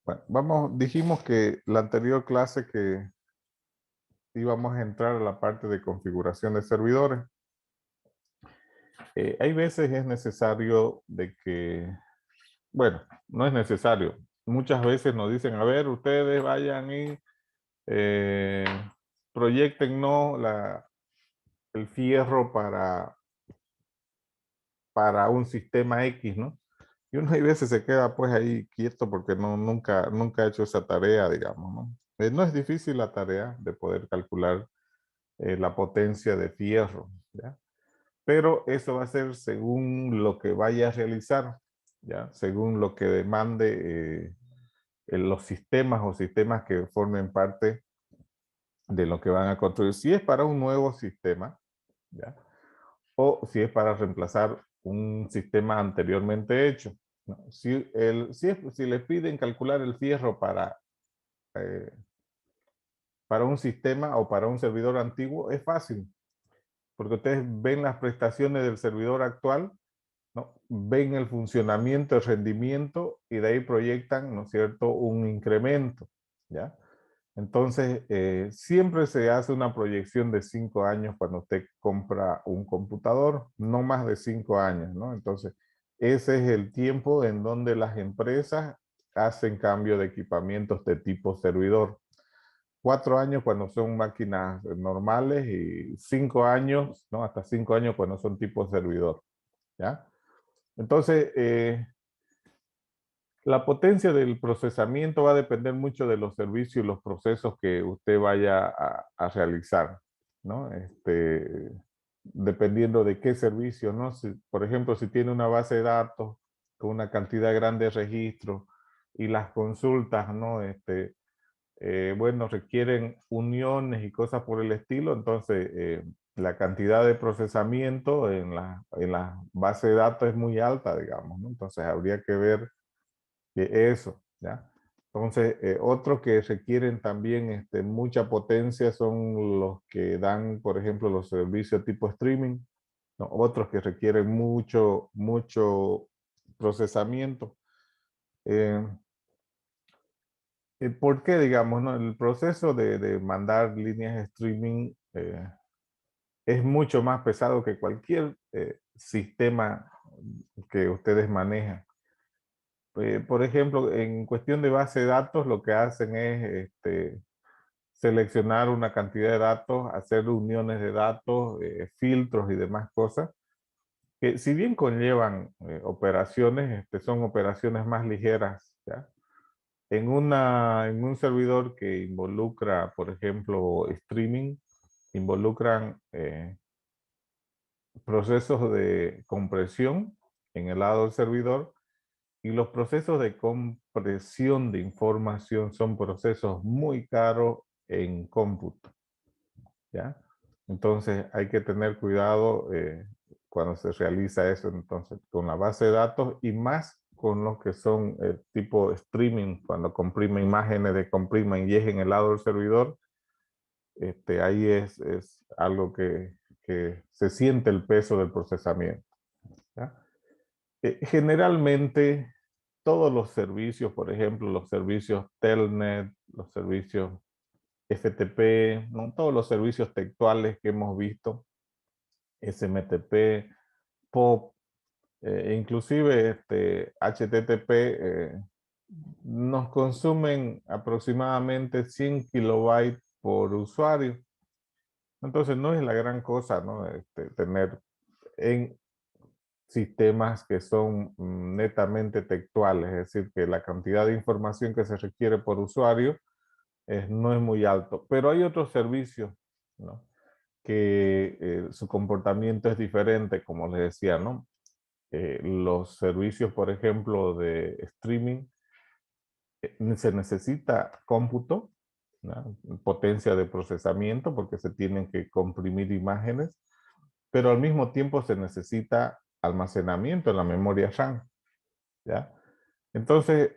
Bueno, dijimos que la anterior clase que íbamos a entrar a la parte de configuración de servidores. Hay veces es necesario de que, bueno, no es necesario. Muchas veces nos dicen, a ver, ustedes vayan y eh, proyectennos el fierro para un sistema X, ¿no? Y uno hay veces se queda pues ahí quieto porque nunca ha hecho esa tarea, digamos, ¿no? No es difícil la tarea de poder calcular la potencia de fierro, ¿ya? Pero eso va a ser según lo que vaya a realizar, ¿ya? Según lo que demande en los sistemas o sistemas que formen parte de lo que van a construir. Si es para un nuevo sistema, ¿ya? O si es para reemplazar un sistema anteriormente hecho, ¿no? Si le piden calcular el fierro eh, para un sistema o para un servidor antiguo, es fácil, porque ustedes ven las prestaciones del servidor actual, ¿no? Ven el funcionamiento, el rendimiento y de ahí proyectan, ¿no es cierto?, un incremento, ¿ya? Entonces, siempre se hace una proyección de 5 años cuando usted compra un computador, no más de 5 años, ¿no? Entonces, ese es el tiempo en donde las empresas hacen cambio de equipamientos de tipo servidor. 4 años cuando son máquinas normales y 5 años, ¿no? Hasta 5 años cuando son tipo servidor, ¿ya? Entonces, la potencia del procesamiento va a depender mucho de los servicios y los procesos que usted vaya a realizar, ¿no? Dependiendo de qué servicio, ¿no? Por ejemplo, si tiene una base de datos con una cantidad grande de registros y las consultas, ¿no? Bueno, requieren uniones y cosas por el estilo, entonces la cantidad de procesamiento en la base de datos es muy alta, digamos, ¿no? Entonces habría que ver eso, ¿ya? Entonces, otros que requieren también mucha potencia son los que dan, por ejemplo, los servicios tipo streaming, ¿no? Otros que requieren mucho procesamiento. Eh, ¿Por qué, digamos, no? El proceso de mandar líneas de streaming es mucho más pesado que cualquier sistema que ustedes manejan. Por ejemplo, en cuestión de base de datos, lo que hacen es seleccionar una cantidad de datos, hacer uniones de datos, filtros y demás cosas, que si bien conllevan operaciones, son operaciones más ligeras, ¿ya? En un servidor que involucra, por ejemplo, streaming, involucran procesos de compresión en el lado del servidor. Y los procesos de compresión de información son procesos muy caros en cómputo, ¿ya? Entonces hay que tener cuidado cuando se realiza eso, entonces, con la base de datos y más con los que son tipo streaming, cuando comprime imágenes de comprimen y es en el lado del servidor, ahí es algo que se siente el peso del procesamiento, ¿ya? Generalmente todos los servicios, por ejemplo, los servicios Telnet, los servicios FTP, ¿no? Todos los servicios textuales que hemos visto, SMTP, POP, inclusive HTTP, nos consumen aproximadamente 100 kilobytes por usuario. Entonces no es la gran cosa, ¿no? Tener en sistemas que son netamente textuales, es decir, que la cantidad de información que se requiere por usuario no es muy alto. Pero hay otros servicios, ¿no? Que su comportamiento es diferente, como les decía, ¿no? Los servicios, por ejemplo, de streaming, se necesita cómputo, ¿no? Potencia de procesamiento, porque se tienen que comprimir imágenes, pero al mismo tiempo se necesita almacenamiento en la memoria RAM, ¿ya? Entonces,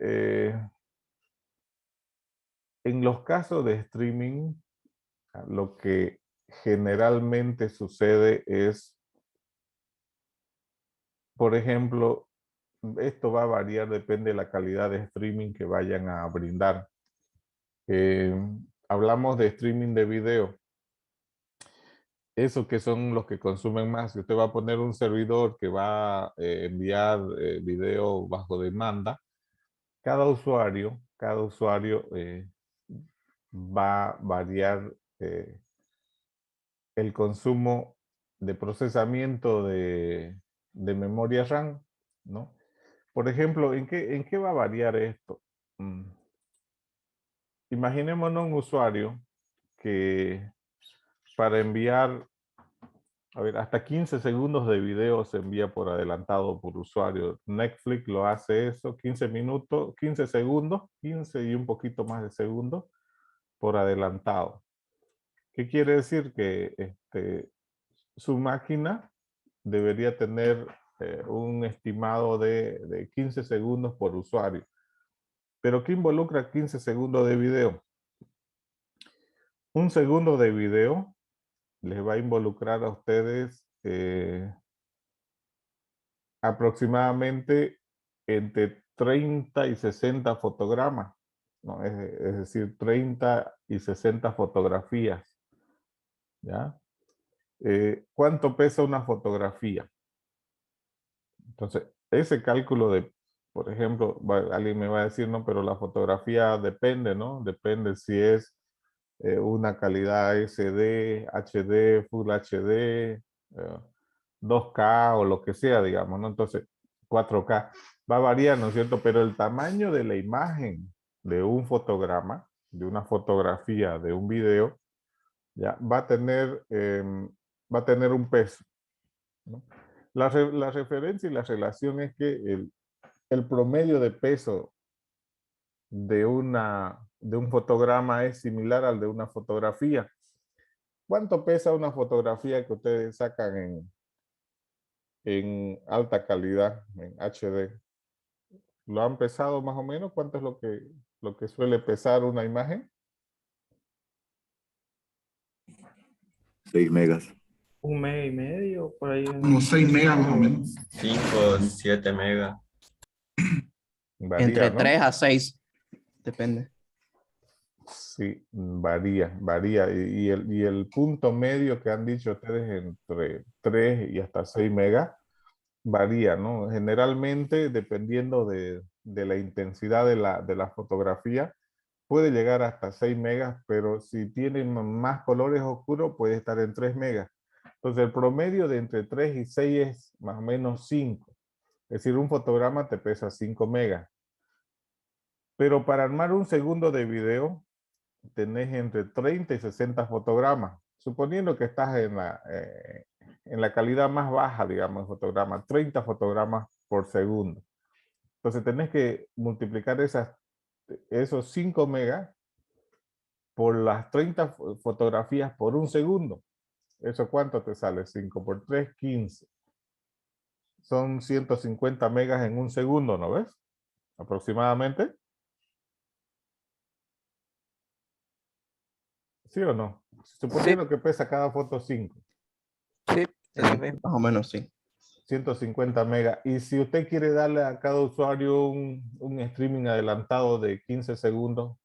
en los casos de streaming, lo que generalmente sucede es, por ejemplo, esto va a variar, depende de la calidad de streaming que vayan a brindar. Hablamos de streaming de video. Esos que son los que consumen más. Si usted va a poner un servidor que va a enviar video bajo demanda, cada usuario va a variar el consumo de procesamiento de memoria RAM, ¿no? Por ejemplo, en qué va a variar esto? Imaginémonos un usuario que para enviar, a ver, hasta 15 segundos de video se envía por adelantado por usuario. Netflix lo hace eso, 15 minutos, 15 segundos, 15 y un poquito más de segundos por adelantado. ¿Qué quiere decir? Que su máquina debería tener un estimado de 15 segundos por usuario. ¿Pero qué involucra 15 segundos de video? Un segundo de video les va a involucrar a ustedes aproximadamente entre 30 y 60 fotogramas, ¿no? Es decir, 30 y 60 fotografías, ¿ya? ¿Cuánto pesa una fotografía? Entonces, ese cálculo de, por ejemplo, alguien me va a decir, no, pero la fotografía depende, ¿no? Depende si es una calidad SD, HD, Full HD, 2K o lo que sea, digamos, ¿no? Entonces, 4K va a variar, ¿no es cierto? Pero el tamaño de la imagen de un fotograma, de una fotografía, de un video, ya va a tener un peso, ¿no? La referencia y la relación es que el promedio de peso de un fotograma es similar al de una fotografía. ¿Cuánto pesa una fotografía que ustedes sacan en alta calidad, en HD? ¿Lo han pesado más o menos? ¿Cuánto es lo que suele pesar una imagen? 6 megas. 1 mega y medio, por ahí. Unos 6 megas más o menos. 5, 7 megas. Varía, Entre ¿no? 3 a 6, depende. Sí, varía. Y el punto medio que han dicho ustedes entre 3 y hasta 6 megas varía, ¿no? Generalmente, dependiendo de la intensidad de la fotografía, puede llegar hasta 6 megas, pero si tienen más colores oscuros, puede estar en 3 megas. Entonces, el promedio de entre 3 y 6 es más o menos 5. Es decir, un fotograma te pesa 5 megas. Pero para armar un segundo de video, tenés entre 30 y 60 fotogramas. Suponiendo que estás en la calidad más baja, digamos, de fotograma, 30 fotogramas por segundo. Entonces tenés que multiplicar esos 5 megas por las 30 fotografías por un segundo. ¿Eso cuánto te sale? 5 por 3, 15. Son 150 megas en un segundo, ¿no ves? Aproximadamente. ¿Sí o no? Suponiendo que pesa cada foto 5. Sí, más o menos sí. 150 megas. Y si usted quiere darle a cada usuario un streaming adelantado de 15 segundos,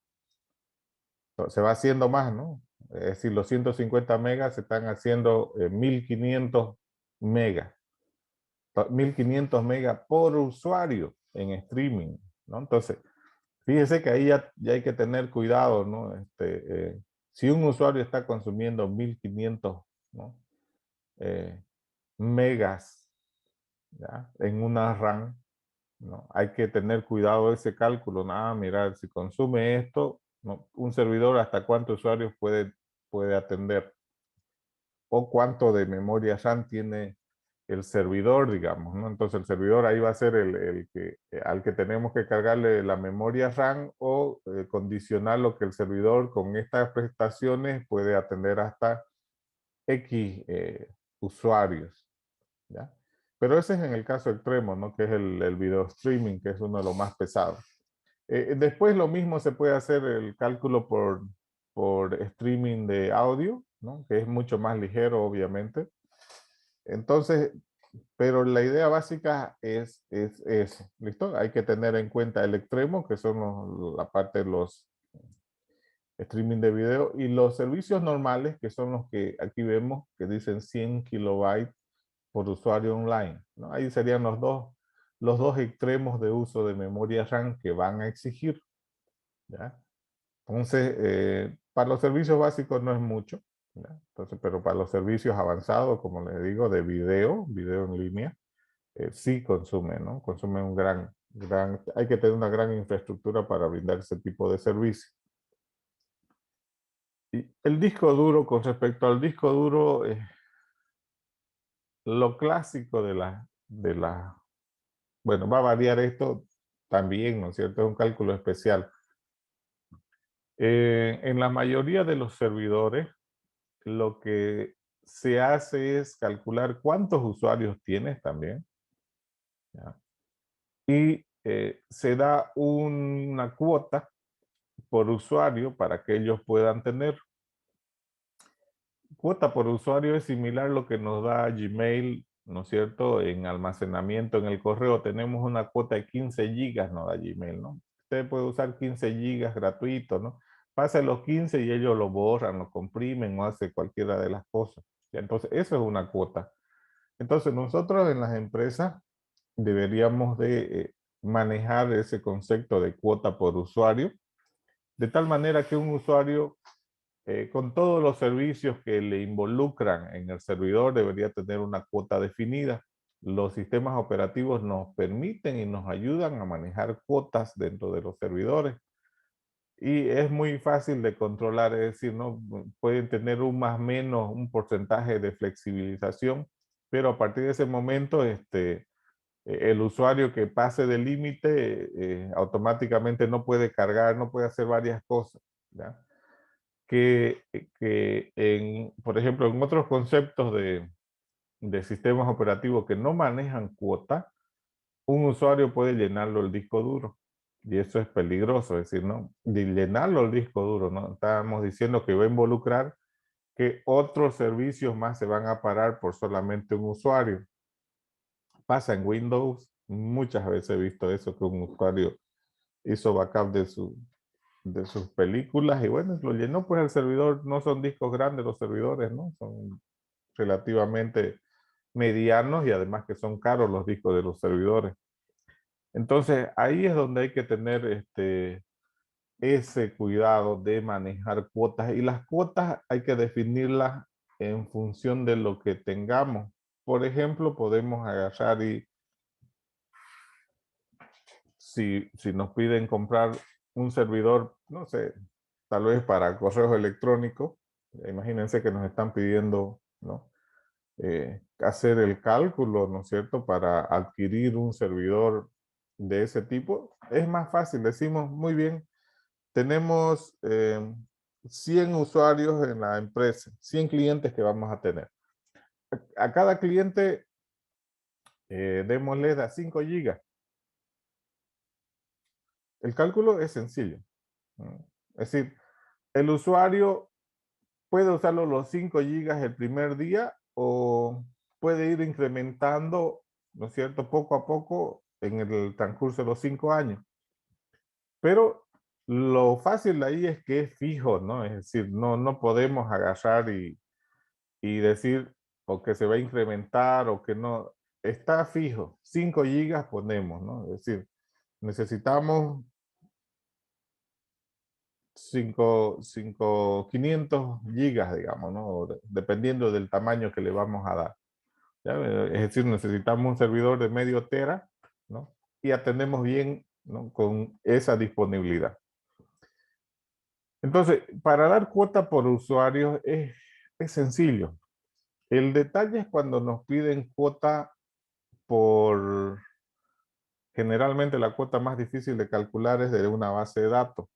se va haciendo más, ¿no? Es decir, los 150 megas se están haciendo 1500 megas. 1500 megas por usuario en streaming, ¿no? Entonces, fíjese que ahí ya hay que tener cuidado, ¿no? Si un usuario está consumiendo 1500, ¿no? Megas, ¿ya? En una RAM, ¿no? Hay que tener cuidado de ese cálculo. Nada, mirar, si consume esto, ¿no? Un servidor hasta cuántos usuarios puede atender o cuánto de memoria RAM tiene el servidor, digamos, ¿no? Entonces el servidor ahí va a ser al que tenemos que cargarle la memoria RAM o condicionar lo que el servidor con estas prestaciones puede atender hasta X usuarios, ¿ya? Pero ese es en el caso extremo, ¿no? Que es el video streaming, que es uno de los más pesados. Después lo mismo se puede hacer el cálculo por streaming de audio, ¿no? Que es mucho más ligero, obviamente. Entonces, Pero la idea básica es eso, ¿listo? Hay que tener en cuenta el extremo, que son la parte de los streaming de video, y los servicios normales, que son los que aquí vemos, que dicen 100 kilobytes por usuario online, ¿no? Ahí serían los dos extremos de uso de memoria RAM que van a exigir, ¿ya? Entonces, para los servicios básicos no es mucho, ¿ya? Entonces, pero para los servicios avanzados, como les digo, de video en línea, sí consume, ¿no? Consume un hay que tener una gran infraestructura para brindar ese tipo de servicio. Y el disco duro, con respecto al disco duro, lo clásico bueno, va a variar esto también, ¿no es cierto? Es un cálculo especial. En la mayoría de los servidores, lo que se hace es calcular cuántos usuarios tienes también, ¿ya? Y se da una cuota por usuario para que ellos puedan tener. Cuota por usuario es similar a lo que nos da Gmail, ¿no es cierto? En almacenamiento en el correo tenemos una cuota de 15 gigas, nos da Gmail, ¿no? Usted puede usar 15 gigas gratuito, ¿no? Pasa los 15 y ellos lo borran, lo comprimen o hace cualquiera de las cosas. ¿Ya? Entonces, eso es una cuota. Entonces, nosotros en las empresas deberíamos de manejar ese concepto de cuota por usuario, de tal manera que un usuario con todos los servicios que le involucran en el servidor debería tener una cuota definida. Los sistemas operativos nos permiten y nos ayudan a manejar cuotas dentro de los servidores. Y es muy fácil de controlar, es decir, ¿no? Pueden tener un más o menos un porcentaje de flexibilización, pero a partir de ese momento, el usuario que pase del límite automáticamente no puede cargar, no puede hacer varias cosas, ¿ya? Por ejemplo, en otros conceptos de sistemas operativos que no manejan cuota, un usuario puede llenarlo el disco duro. Y eso es peligroso, es decir, ¿no? De llenarlo el disco duro, ¿no? Estábamos diciendo que va a involucrar que otros servicios más se van a parar por solamente un usuario. Pasa en Windows, muchas veces he visto eso, que un usuario hizo backup de sus películas y bueno, lo llenó pues el servidor, no son discos grandes los servidores, ¿no? Son relativamente medianos y además que son caros los discos de los servidores. Entonces ahí es donde hay que tener ese cuidado de manejar cuotas y las cuotas hay que definirlas en función de lo que tengamos. Por ejemplo, podemos agarrar y si nos piden comprar un servidor, no sé, tal vez para correos electrónicos, imagínense que nos están pidiendo, ¿no? Hacer el cálculo, ¿no es cierto?, para adquirir un servidor de ese tipo, es más fácil. Decimos, muy bien, tenemos 100 usuarios en la empresa, 100 clientes que vamos a tener. A cada cliente démosle a 5 gigas. El cálculo es sencillo. Es decir, el usuario puede usarlo los 5 gigas el primer día o puede ir incrementando, ¿no es cierto?, poco a poco en el transcurso de los 5 años. Pero lo fácil de ahí es que es fijo, ¿no? Es decir, no podemos agarrar y decir o que se va a incrementar o que no. Está fijo, 5 gigas ponemos, ¿no? Es decir, necesitamos 500 gigas, digamos, ¿no? Dependiendo del tamaño que le vamos a dar. ¿Ya? Es decir, necesitamos un servidor de medio tera, ¿no? Y atendemos bien, ¿no?, con esa disponibilidad. Entonces, para dar cuota por usuario es sencillo. El detalle es cuando nos piden cuota por... Generalmente la cuota más difícil de calcular es de una base de datos.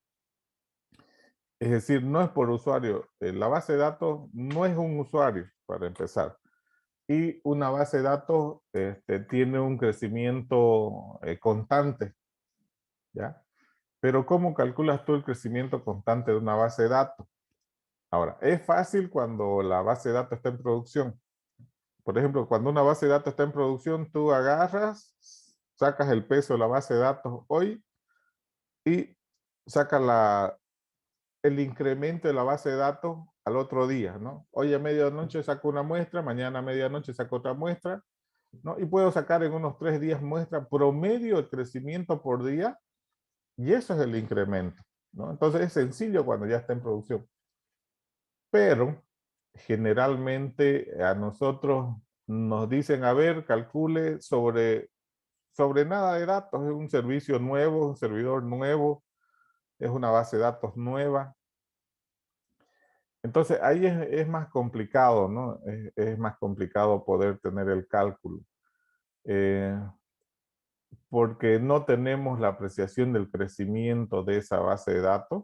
Es decir, no es por usuario. La base de datos no es un usuario, para empezar. Y una base de datos tiene un crecimiento constante, ¿ya? Pero ¿cómo calculas tú el crecimiento constante de una base de datos? Ahora, es fácil cuando la base de datos está en producción, Por ejemplo, cuando una base de datos está en producción, tú agarras, sacas el peso de la base de datos hoy y sacas el incremento de la base de datos al otro día, ¿no? Hoy a medianoche saco una muestra, mañana a medianoche saco otra muestra, ¿no? Y puedo sacar en unos 3 días muestra promedio el crecimiento por día, y eso es el incremento, ¿no? Entonces es sencillo cuando ya está en producción. Pero generalmente a nosotros nos dicen, a ver, calcule sobre nada de datos, es un servicio nuevo, un servidor nuevo, es una base de datos nueva. Entonces ahí es más complicado, ¿no? Es más complicado poder tener el cálculo. Porque no tenemos la apreciación del crecimiento de esa base de datos,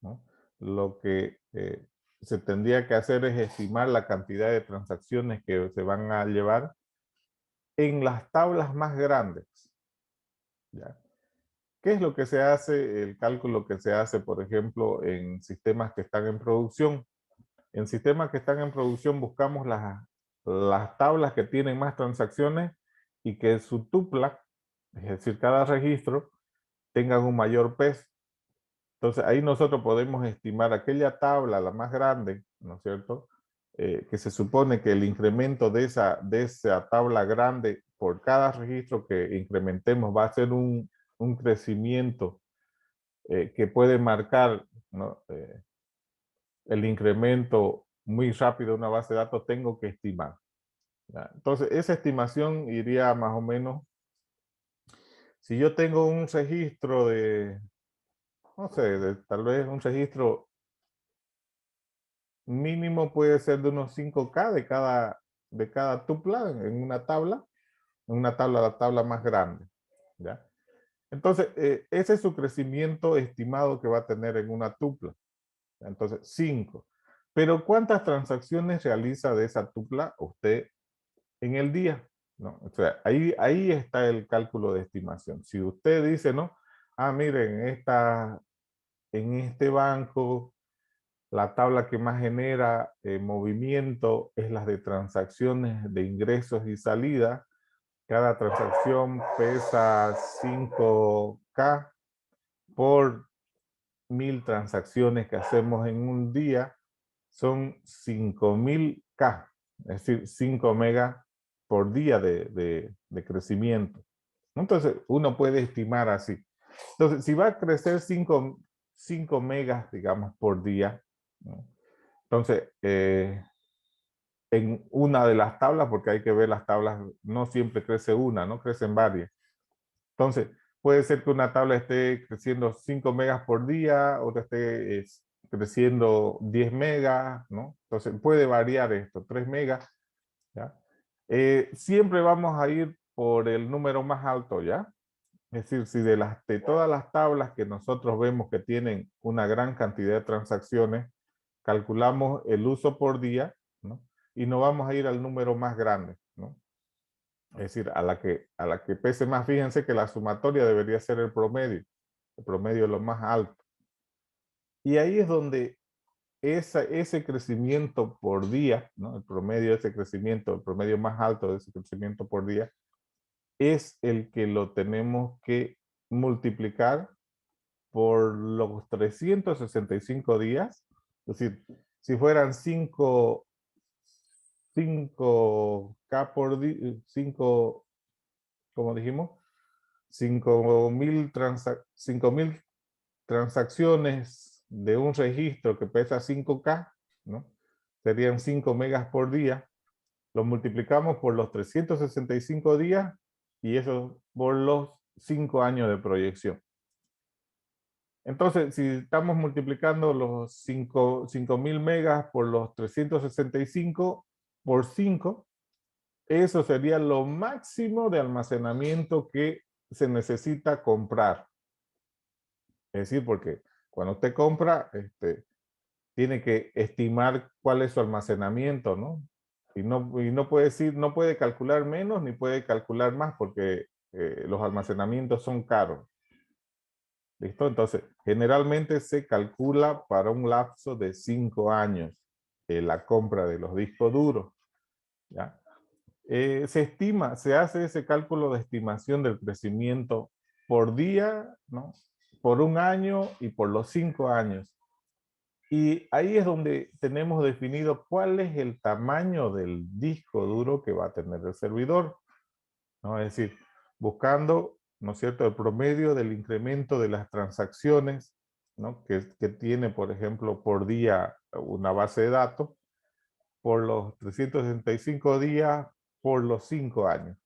¿no? Lo que se tendría que hacer es estimar la cantidad de transacciones que se van a llevar en las tablas más grandes, ¿ya? ¿Qué es lo que se hace? El cálculo que se hace, por ejemplo, en sistemas que están en producción. En sistemas que están en producción buscamos las tablas que tienen más transacciones y que su tupla, es decir, cada registro, tengan un mayor peso. Entonces ahí nosotros podemos estimar aquella tabla, la más grande, ¿no es cierto? Que se supone que el incremento de esa tabla grande por cada registro que incrementemos va a ser un crecimiento que puede marcar, ¿no? El incremento muy rápido de una base de datos, tengo que estimar, ¿ya? Entonces esa estimación iría más o menos, si yo tengo un registro de, no sé, tal vez un registro mínimo puede ser de unos 5K de cada tupla en una tabla, la tabla más grande, ¿ya? Entonces, ese es su crecimiento estimado que va a tener en una tupla. Entonces, 5. Pero ¿cuántas transacciones realiza de esa tupla usted en el día? ¿No? O sea, ahí está el cálculo de estimación. Si usted dice, ¿no? Ah, miren, en este banco la tabla que más genera movimiento es la de transacciones de ingresos y salidas. Cada transacción pesa 5K por 1000 transacciones que hacemos en un día. Son 5000K, es decir, 5 megas por día de crecimiento. Entonces, uno puede estimar así. Entonces, si va a crecer 5 megas, digamos, por día, ¿no? Entonces, en una de las tablas, porque hay que ver las tablas, no siempre crece una, no crecen varias. Entonces, puede ser que una tabla esté creciendo 5 megas por día, otra esté creciendo 10 megas, ¿no? Entonces, puede variar esto, 3 megas, ¿ya? Siempre vamos a ir por el número más alto, ¿ya? Es decir, si de todas las tablas que nosotros vemos que tienen una gran cantidad de transacciones, calculamos el uso por día, ¿no? Y no vamos a ir al número más grande, ¿no? Es decir, a la que pese más. Fíjense que la sumatoria debería ser el promedio es lo más alto. Y ahí es donde ese crecimiento por día, ¿no? El promedio de ese crecimiento, el promedio más alto de ese crecimiento por día, es el que lo tenemos que multiplicar por los 365 días. Es decir, si fueran 5K por día, 5, como dijimos, 5000 transacciones de un registro que pesa 5K, ¿no? Serían 5 megas por día. Lo multiplicamos por los 365 días y eso por los 5 años de proyección. Entonces, si estamos multiplicando los 5000 megas por los 365 por 5, eso sería lo máximo de almacenamiento que se necesita comprar. Es decir, porque cuando usted compra, tiene que estimar cuál es su almacenamiento, ¿no? Y no puede decir, no puede calcular menos ni puede calcular más porque los almacenamientos son caros. ¿Listo? Entonces, generalmente se calcula para un lapso de 5 años la compra de los discos duros, ¿ya? Se estima, se hace ese cálculo de estimación del crecimiento por día, ¿no? Por un año y por los 5 años. Y ahí es donde tenemos definido cuál es el tamaño del disco duro que va a tener el servidor, ¿no? Es decir, buscando, ¿no es cierto?, el promedio del incremento de las transacciones, ¿no?, que tiene, por ejemplo, por día una base de datos, por los 365 días, por los 5 años.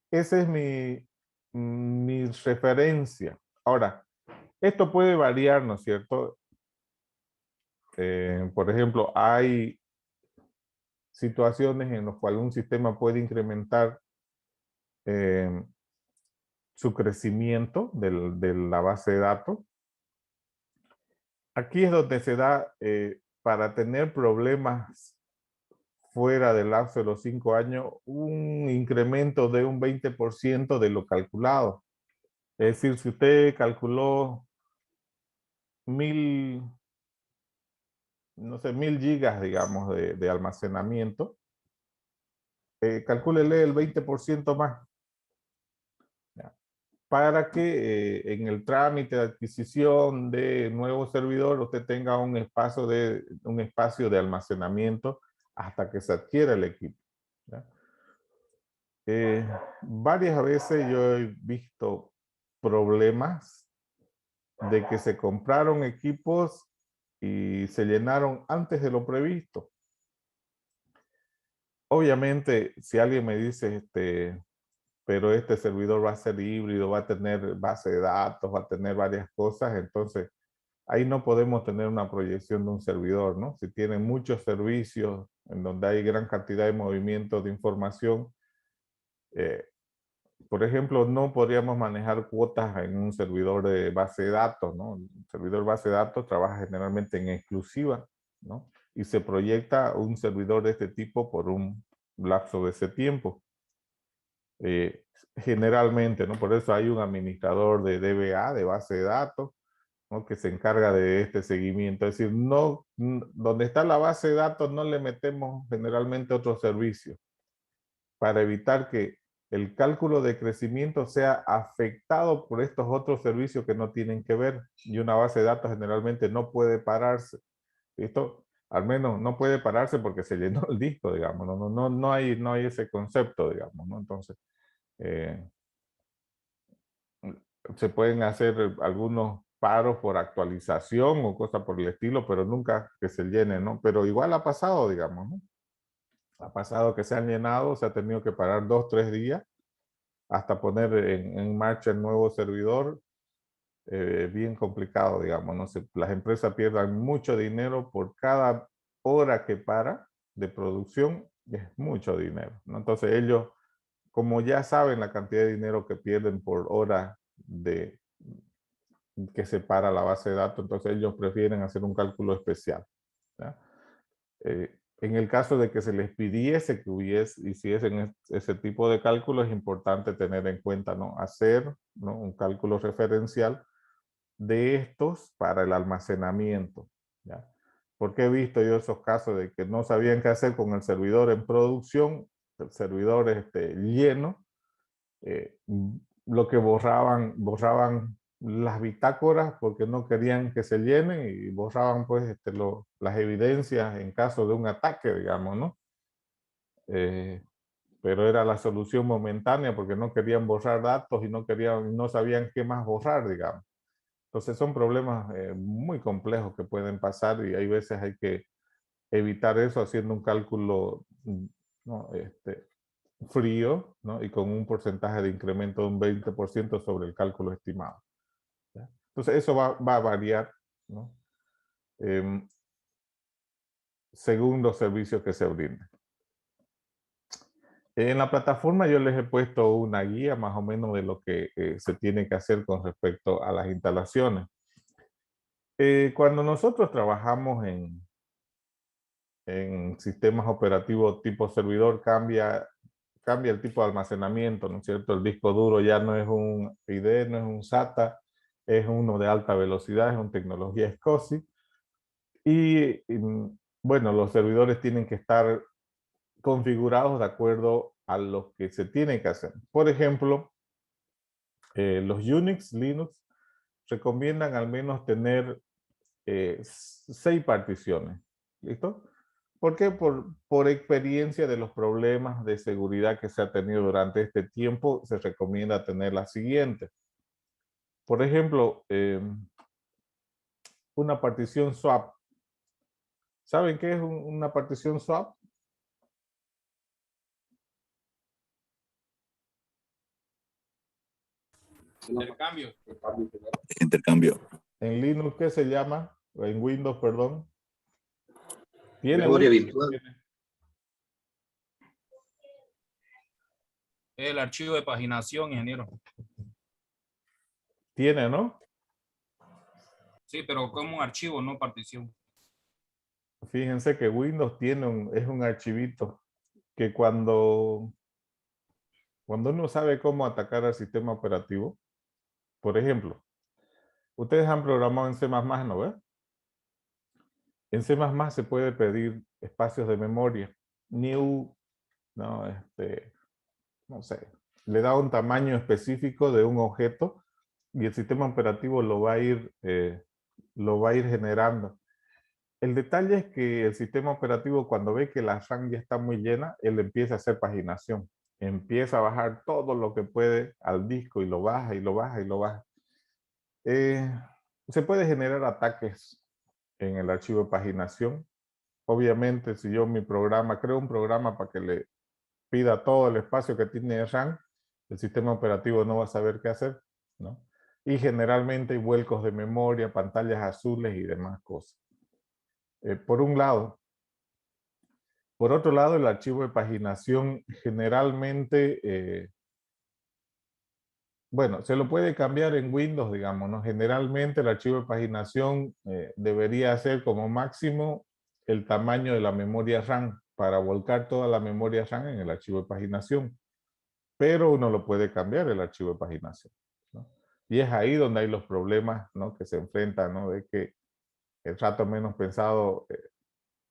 Esa es mi referencia. Ahora, esto puede variar, ¿no es cierto? Por ejemplo, hay situaciones en las cuales un sistema puede incrementar su crecimiento de la base de datos. Aquí es donde se da, para tener problemas fuera del lapso de los 5 años, un incremento de un 20% de lo calculado. Es decir, si usted calculó 1000, no sé, 1000 gigas, digamos, de almacenamiento, calcúlele el 20% más, ¿ya?, para que en el trámite de adquisición de nuevo servidor usted tenga un espacio de almacenamiento hasta que se adquiera el equipo, ¿ya? Varias veces yo he visto problemas de que se compraron equipos y se llenaron antes de lo previsto. Obviamente, si alguien me dice, pero este servidor va a ser híbrido, va a tener base de datos, va a tener varias cosas, entonces ahí no podemos tener una proyección de un servidor, ¿no? Si tiene muchos servicios en donde hay gran cantidad de movimientos de información, por ejemplo, no podríamos manejar cuotas en un servidor de base de datos, ¿no? El servidor base de datos trabaja generalmente en exclusiva, ¿no? Y se proyecta un servidor de este tipo por un lapso de ese tiempo. Generalmente, ¿no? Por eso hay un administrador de DBA, de base de datos, ¿no?, que se encarga de este seguimiento. Es decir, no, donde está la base de datos no le metemos generalmente otro servicio para evitar que el cálculo de crecimiento sea afectado por estos otros servicios que no tienen que ver. Y una base de datos generalmente no puede pararse. Esto, al menos, no puede pararse porque se llenó el disco, digamos. No hay ese concepto, digamos, ¿no? Entonces, se pueden hacer algunos paros por actualización o cosas por el estilo, pero nunca que se llene, ¿no? Pero igual ha pasado, digamos, ¿no? Ha pasado que se han llenado, se ha tenido que parar 2, 3 días hasta poner en marcha el nuevo servidor. Bien complicado, digamos, ¿no? Las empresas pierden mucho dinero por cada hora que para de producción, es mucho dinero, ¿no? Entonces ellos, como ya saben la cantidad de dinero que pierden por hora de que se para la base de datos, entonces ellos prefieren hacer un cálculo especial, ¿ya? En el caso de que se les pidiese que hiciesen ese tipo de cálculo, es importante tener en cuenta, ¿no?, hacer, ¿no?, un cálculo referencial de estos para el almacenamiento, ¿ya? Porque he visto yo esos casos de que no sabían qué hacer con el servidor en producción, el servidor lleno, lo que borraban las bitácoras porque no querían que se llenen y borraban pues las evidencias en caso de un ataque, digamos, ¿no? Pero era la solución momentánea porque no querían borrar datos y no sabían qué más borrar, digamos. Entonces son problemas muy complejos que pueden pasar y hay veces hay que evitar eso haciendo un cálculo, ¿no?, frío, ¿no?, y con un porcentaje de incremento de un 20% sobre el cálculo estimado, ¿ya? Entonces eso va a variar, ¿no?, em, según los servicios que se brinden. En la plataforma yo les he puesto una guía más o menos de lo que se tiene que hacer con respecto a las instalaciones. Cuando nosotros trabajamos en sistemas operativos tipo servidor, cambia el tipo de almacenamiento, ¿no es cierto? El disco duro ya no es un ID, no es un SATA, es uno de alta velocidad, es una tecnología SCSI. Bueno, los servidores tienen que estar configurados de acuerdo a lo que se tiene que hacer. Por ejemplo, los Unix, Linux, recomiendan al menos tener 6 particiones. ¿Listo? ¿Por qué? Por experiencia de los problemas de seguridad que se ha tenido durante este tiempo, se recomienda tener la siguiente. Por ejemplo, una partición swap. ¿Saben qué es una partición swap? Intercambio. Intercambio. En Linux, ¿qué se llama? En Windows, perdón. ¿Tiene Memoria Windows? virtual. El archivo de paginación, ingeniero. Tiene, ¿no? Sí, pero como un archivo, no partición. Fíjense que Windows tiene es un archivito que cuando uno sabe cómo atacar al sistema operativo, por ejemplo, ustedes han programado en C++, ¿no ve? En C++ se puede pedir espacios de memoria. New, no, no sé, le da un tamaño específico de un objeto y el sistema operativo lo va a ir generando. El detalle es que el sistema operativo, cuando ve que la RAM ya está muy llena, él empieza a hacer paginación. Empieza a bajar todo lo que puede al disco y lo baja y lo baja y lo baja. Se puede generar ataques en el archivo de paginación. Obviamente, si yo creo un programa para que le pida todo el espacio que tiene RAM, el sistema operativo no va a saber qué hacer, ¿no? Y generalmente hay vuelcos de memoria, pantallas azules y demás cosas. Por un lado. Por otro lado, el archivo de paginación generalmente, bueno, se lo puede cambiar en Windows, digamos, ¿no? Generalmente el archivo de paginación debería ser como máximo el tamaño de la memoria RAM para volcar toda la memoria RAM en el archivo de paginación. Pero uno lo puede cambiar el archivo de paginación, ¿no? Y es ahí donde hay los problemas, ¿no? Que se enfrentan, ¿no? De que el rato menos pensado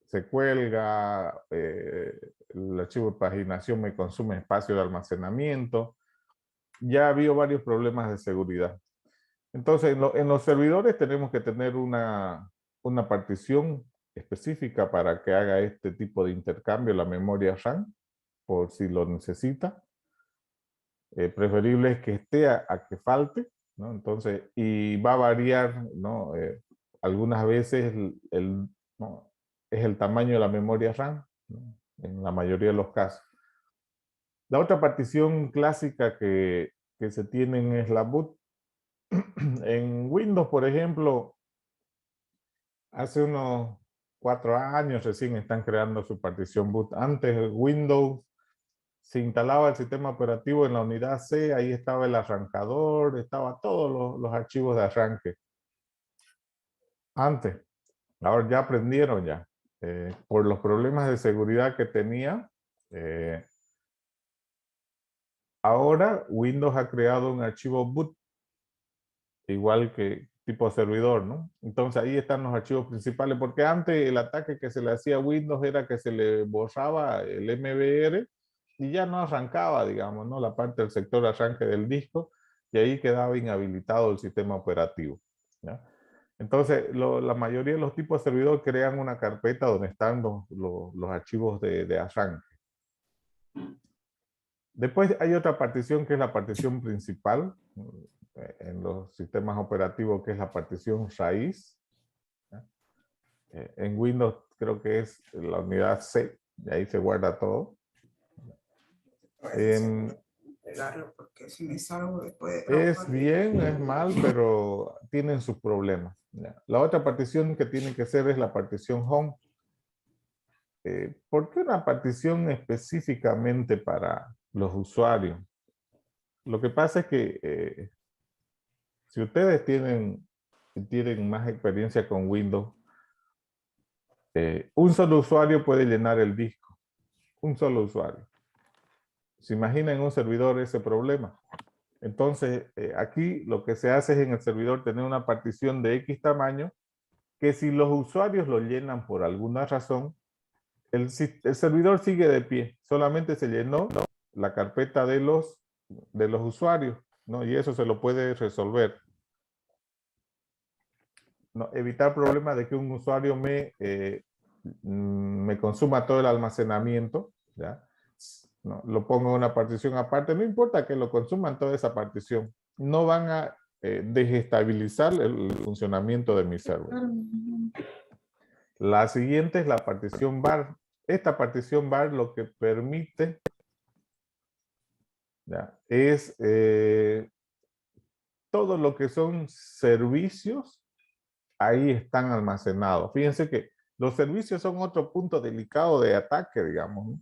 se cuelga, el archivo de paginación me consume espacio de almacenamiento. Ya ha habido varios problemas de seguridad. Entonces, en los servidores tenemos que tener una partición específica para que haga este tipo de intercambio, la memoria RAM, por si lo necesita. Preferible es que esté a que falte, ¿no? Entonces, y va a variar, ¿no? Algunas veces ¿no? es el tamaño de la memoria RAM, ¿no? En la mayoría de los casos. La otra partición clásica que se tienen es la boot. En Windows, por ejemplo, hace unos 4 años recién están creando su partición boot. Antes Windows se instalaba el sistema operativo en la unidad C, ahí estaba el arrancador, estaba todos los archivos de arranque. Antes, ahora ya aprendieron ya. Por los problemas de seguridad que tenía, ahora Windows ha creado un archivo boot, igual que tipo servidor, ¿no? Entonces ahí están los archivos principales, porque antes el ataque que se le hacía a Windows era que se le borraba el MBR y ya no arrancaba, digamos, ¿no? La parte del sector arranque del disco, y ahí quedaba inhabilitado el sistema operativo, ¿ya? Entonces, la mayoría de los tipos de servidor crean una carpeta donde están los archivos de arranque. Después hay otra partición que es la partición principal en los sistemas operativos, que es la partición raíz. En Windows creo que es la unidad C, y ahí se guarda todo. Porque si me salgo después Es bien, es mal, pero tienen sus problemas. La otra partición que tiene que ser es la partición home. ¿Por qué una partición específicamente para los usuarios? Lo que pasa es que si ustedes tienen más experiencia con Windows, un solo usuario puede llenar el disco. Un solo usuario. ¿Se imagina en un servidor ese problema? Entonces, aquí lo que se hace es en el servidor tener una partición de X tamaño, que si los usuarios lo llenan por alguna razón, el servidor sigue de pie, solamente se llenó la carpeta de los usuarios, ¿no? Y eso se lo puede resolver. ¿No? Evitar problemas de que un usuario me consuma todo el almacenamiento, ¿ya? No, lo pongo en una partición aparte, no importa que lo consuman toda esa partición, no van a desestabilizar el funcionamiento de mi server. La siguiente es la partición var. Esta partición var lo que permite, ¿ya?, es todo lo que son servicios, ahí están almacenados. Fíjense que los servicios son otro punto delicado de ataque, digamos, ¿no?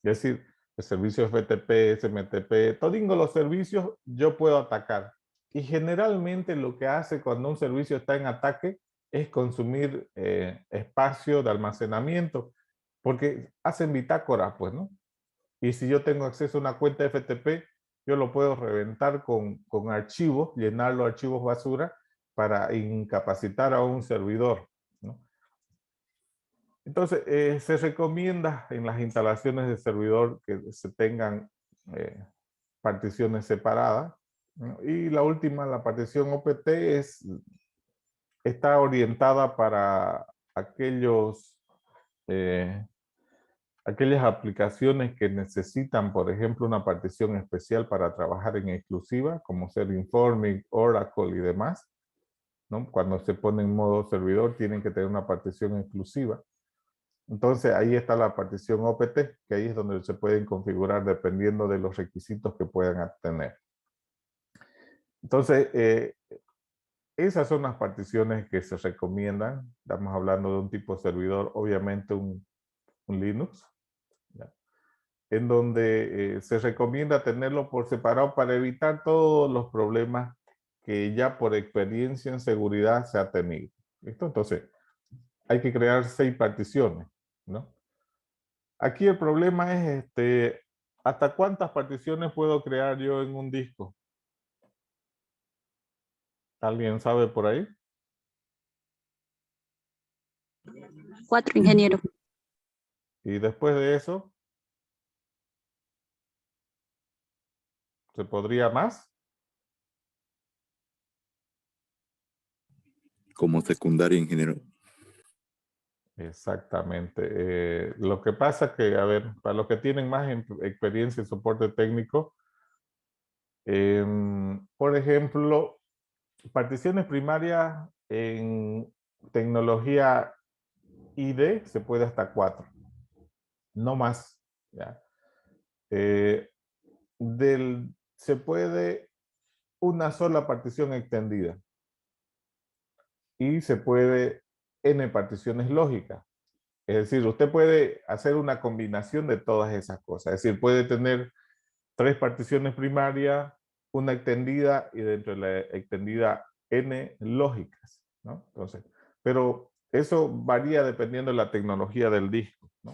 Es decir, el servicio FTP, SMTP, todos los servicios yo puedo atacar. Y generalmente lo que hace cuando un servicio está en ataque es consumir espacio de almacenamiento, porque hacen bitácora, pues, ¿no? Y si yo tengo acceso a una cuenta FTP, yo lo puedo reventar con archivos, llenarlo de archivos basura para incapacitar a un servidor, ¿no? Entonces, se recomienda en las instalaciones de servidor que se tengan particiones separadas, ¿no? Y la última, la partición OPT, está orientada para aquellas aplicaciones que necesitan, por ejemplo, una partición especial para trabajar en exclusiva, como ser Informix, Oracle y demás, ¿no? Cuando se pone en modo servidor, tienen que tener una partición exclusiva. Entonces, ahí está la partición OPT, que ahí es donde se pueden configurar dependiendo de los requisitos que puedan tener. Entonces, esas son las particiones que se recomiendan. Estamos hablando de un tipo de servidor, obviamente un Linux, ¿ya?, en donde se recomienda tenerlo por separado para evitar todos los problemas que ya por experiencia en seguridad se ha tenido. ¿Listo? Entonces, hay que crear 6 particiones, ¿no? Aquí el problema es, ¿hasta cuántas particiones puedo crear yo en un disco? ¿Alguien sabe por ahí? 4, ingeniero. Y después de eso, ¿se podría más? Como secundaria, ingeniero. Exactamente. Lo que pasa es que, a ver, para los que tienen más experiencia en soporte técnico, por ejemplo, particiones primarias en tecnología ID se puede hasta 4, no más, ¿ya? Se puede una sola partición extendida y se puede n particiones lógicas. Es decir, usted puede hacer una combinación de todas esas cosas. Es decir, puede tener 3 particiones primarias, una extendida y dentro de la extendida n lógicas, ¿no? Entonces, pero eso varía dependiendo de la tecnología del disco, ¿no?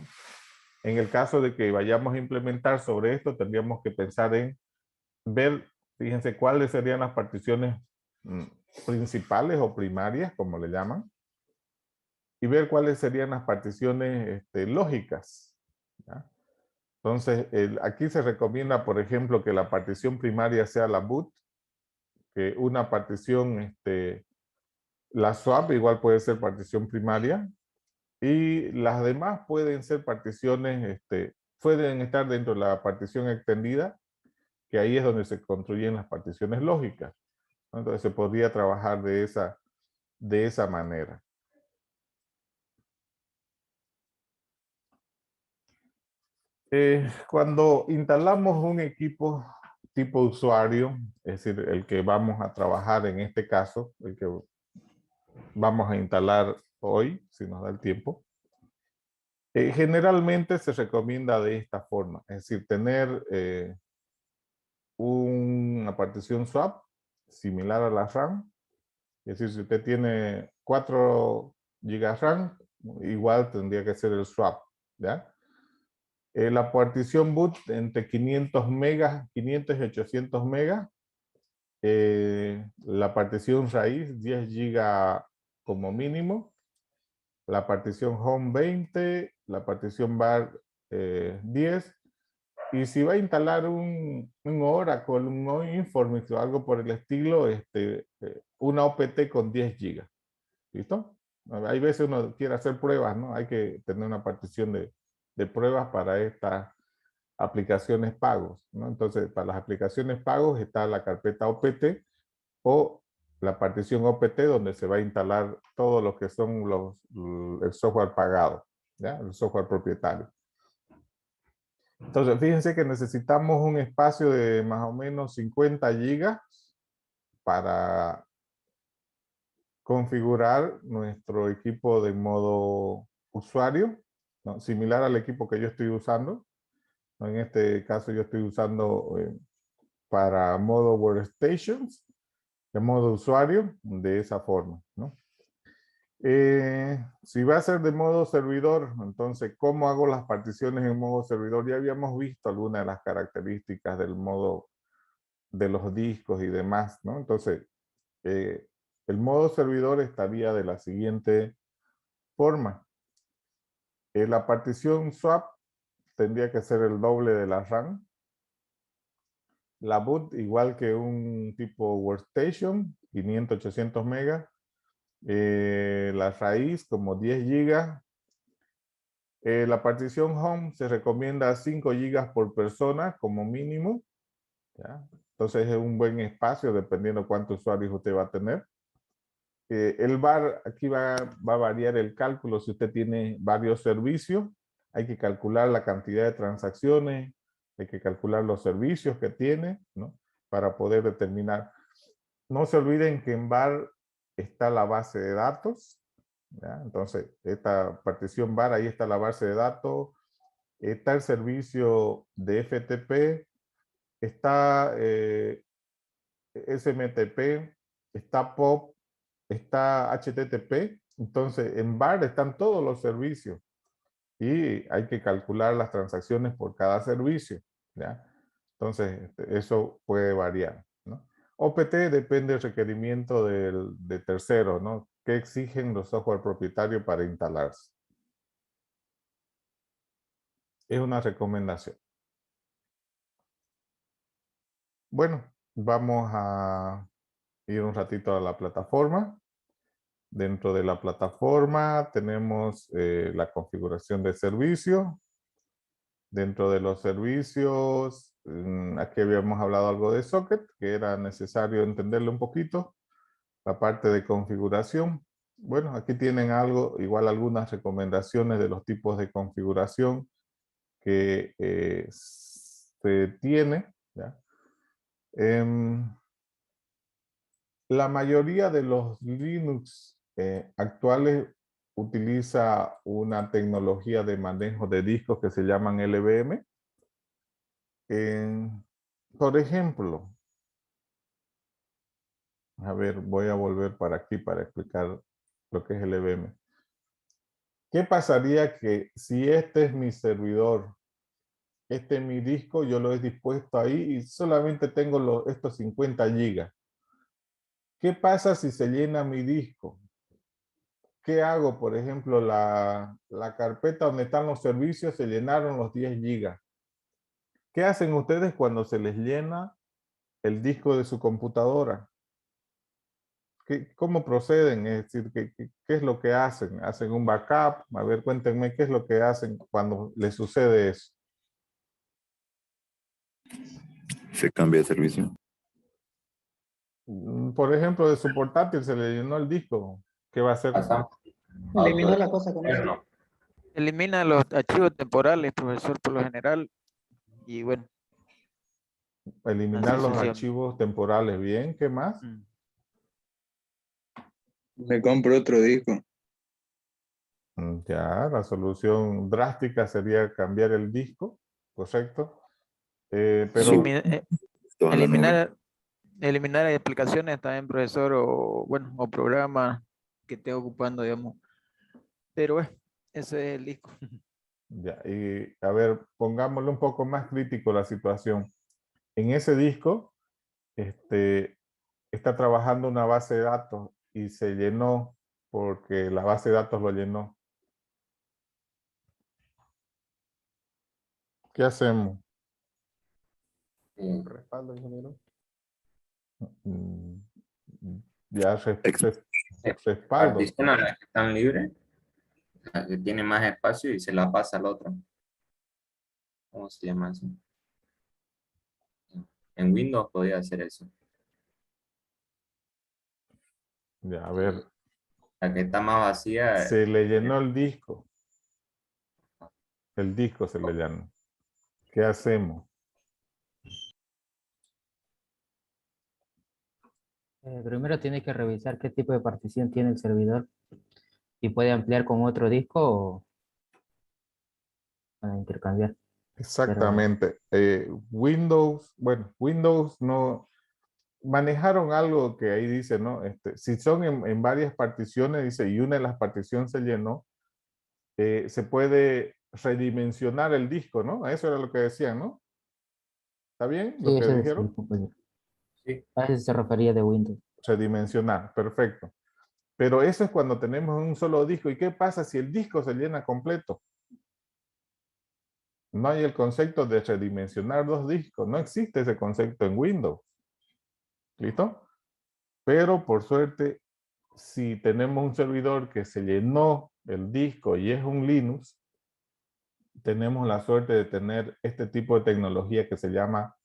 En el caso de que vayamos a implementar sobre esto, tendríamos que pensar en ver, fíjense, cuáles serían las particiones principales o primarias, como le llaman, y ver cuáles serían las particiones lógicas, ¿ya? Entonces, aquí se recomienda, por ejemplo, que la partición primaria sea la boot, que una partición, la swap igual puede ser partición primaria, y las demás pueden ser particiones, pueden estar dentro de la partición extendida, que ahí es donde se construyen las particiones lógicas, ¿no? Entonces se podría trabajar de esa manera. Cuando instalamos un equipo tipo usuario, es decir, el que vamos a trabajar en este caso, el que vamos a instalar hoy, si nos da el tiempo, generalmente se recomienda de esta forma, es decir, tener una partición swap similar a la RAM. Es decir, si usted tiene 4 GB RAM, igual tendría que ser el swap, ¿ya? La partición boot entre 500 megas, 500 y 800 megas. La partición raíz, 10 GB como mínimo. la partición home 20, la partición bar 10. Y si va a instalar un Oracle, un Informix o algo por el estilo, una OPT con 10 GB. ¿Listo? Hay veces uno quiere hacer pruebas, ¿no? Hay que tener una partición de pruebas para estas aplicaciones pagos, ¿no? Entonces, para las aplicaciones pagos está la carpeta OPT o la partición OPT donde se va a instalar todo lo que son el software pagado, ¿ya? El software propietario. Entonces, fíjense que necesitamos un espacio de más o menos 50 gigas para configurar nuestro equipo de modo usuario, ¿no? Similar al equipo que yo estoy usando, ¿no? En este caso yo estoy usando para modo workstations, de modo usuario, de esa forma, ¿no? Si va a ser de modo servidor, entonces, ¿cómo hago las particiones en modo servidor? Ya habíamos visto algunas de las características del modo de los discos y demás, ¿no? Entonces, el modo servidor estaría de la siguiente forma. La partición swap tendría que ser el doble de la RAM. La boot, igual que un tipo workstation, 500, 800 megas. La raíz, como 10 gigas. La partición home se recomienda 5 gigas por persona como mínimo, ¿ya? Entonces es un buen espacio dependiendo cuántos usuarios usted va a tener. El bar, aquí va a variar el cálculo si usted tiene varios servicios. Hay que calcular la cantidad de transacciones, hay que calcular los servicios que tiene, ¿no? Para poder determinar. No se olviden que en bar está la base de datos, ¿ya? Entonces, esta partición bar, ahí está la base de datos, está el servicio de FTP, está SMTP, está POP, está HTTP. Entonces, en bar están todos los servicios y hay que calcular las transacciones por cada servicio, ¿ya? Entonces, eso puede variar, ¿no? OPT depende del requerimiento de tercero, ¿no? ¿Qué exigen los software propietarios para instalarse? Es una recomendación. Bueno, vamos a ir un ratito a la plataforma. Dentro de la plataforma tenemos la configuración de servicio. Dentro de los servicios, aquí habíamos hablado algo de socket, que era necesario entenderlo un poquito. La parte de configuración. Bueno, aquí tienen algo, igual algunas recomendaciones de los tipos de configuración que se tiene, ¿ya? La mayoría de los Linux actuales utiliza una tecnología de manejo de discos que se llaman LVM. Por ejemplo, a ver, voy a volver para aquí para explicar lo que es LVM. ¿Qué pasaría que si este es mi servidor, este es mi disco, yo lo he dispuesto ahí y solamente tengo estos 50 gigas? ¿Qué pasa si se llena mi disco? ¿Qué hago? Por ejemplo, la carpeta donde están los servicios se llenaron los 10 gigas. ¿Qué hacen ustedes cuando se les llena el disco de su computadora? ¿Cómo proceden? Es decir, ¿qué es lo que hacen? ¿Hacen un backup? A ver, cuéntenme qué es lo que hacen cuando les sucede eso. Se cambia de servicio. Por ejemplo, de su portátil se le llenó el disco. ¿Qué va a hacer? Elimina la cosa con eso. Elimina los archivos temporales, profesor, por lo general. Y bueno. Eliminar así los sucesivamente. archivos temporales. Bien, ¿qué más? Me compro otro disco. Ya, la solución drástica sería cambiar el disco, ¿correcto? Pero Toda la nube. eliminar aplicaciones también, profesor, o bueno, o programas que esté ocupando, digamos. Pero ese es el disco. ya, y a ver, pongámosle un poco más crítico la situación. En ese disco, está trabajando una base de datos y se llenó porque la base de datos lo llenó. ¿Qué hacemos? Respaldo, ingeniero. Mm, Ya respaldo. Particiona las que están libres, la que tiene más espacio y se la pasa al otro. ¿Cómo se llama eso? En Windows podía hacer eso. Ya, a ver, La que está más vacía, se le llenó el disco. El disco se le llenó. ¿Qué hacemos? Primero tiene que revisar qué tipo de partición tiene el servidor y puede ampliar con otro disco o para intercambiar. Exactamente. Windows, bueno, Windows no manejaron algo que ahí dice, ¿no? Si son en varias particiones, dice, y una de las particiones se llenó, se puede redimensionar el disco, ¿no? Eso era lo que decían, ¿no? ¿Está bien Sí, lo que eso es dijeron? compañero. Sí. A eso se refería de Windows. Redimensionar, perfecto. Pero eso es cuando tenemos un solo disco. ¿Y qué pasa si el disco se llena completo? No hay el concepto de redimensionar dos discos. No existe ese concepto en Windows. ¿Listo? Pero por suerte, si tenemos un servidor que se llenó el disco y es un Linux, tenemos la suerte de tener este tipo de tecnología que se llama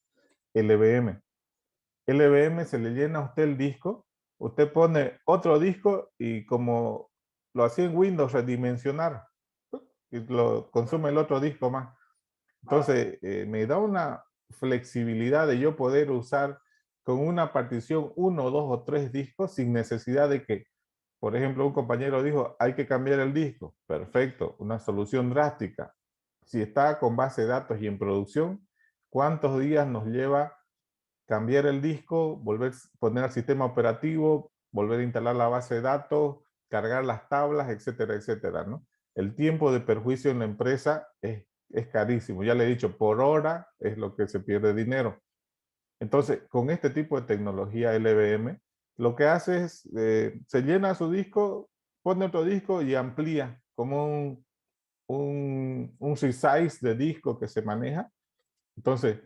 LVM. LVM se le llena a usted el disco, usted pone otro disco y como lo hacía en Windows, redimensionar, y lo consume el otro disco más. Entonces, me da una flexibilidad de yo poder usar con una partición 1, 2 o 3 discos sin necesidad de que, por ejemplo, un compañero dijo, hay que cambiar el disco. Perfecto, una solución drástica. Si está con base de datos y en producción, ¿cuántos días nos lleva cambiar el disco, volver a poner el sistema operativo, volver a instalar la base de datos, cargar las tablas, etcétera, etcétera, ¿no? El tiempo de perjuicio en la empresa es carísimo. Ya le he dicho, por hora es lo que se pierde dinero. Entonces, con este tipo de tecnología LVM, lo que hace es, se llena su disco, pone otro disco y amplía como un resize de disco que se maneja. Entonces,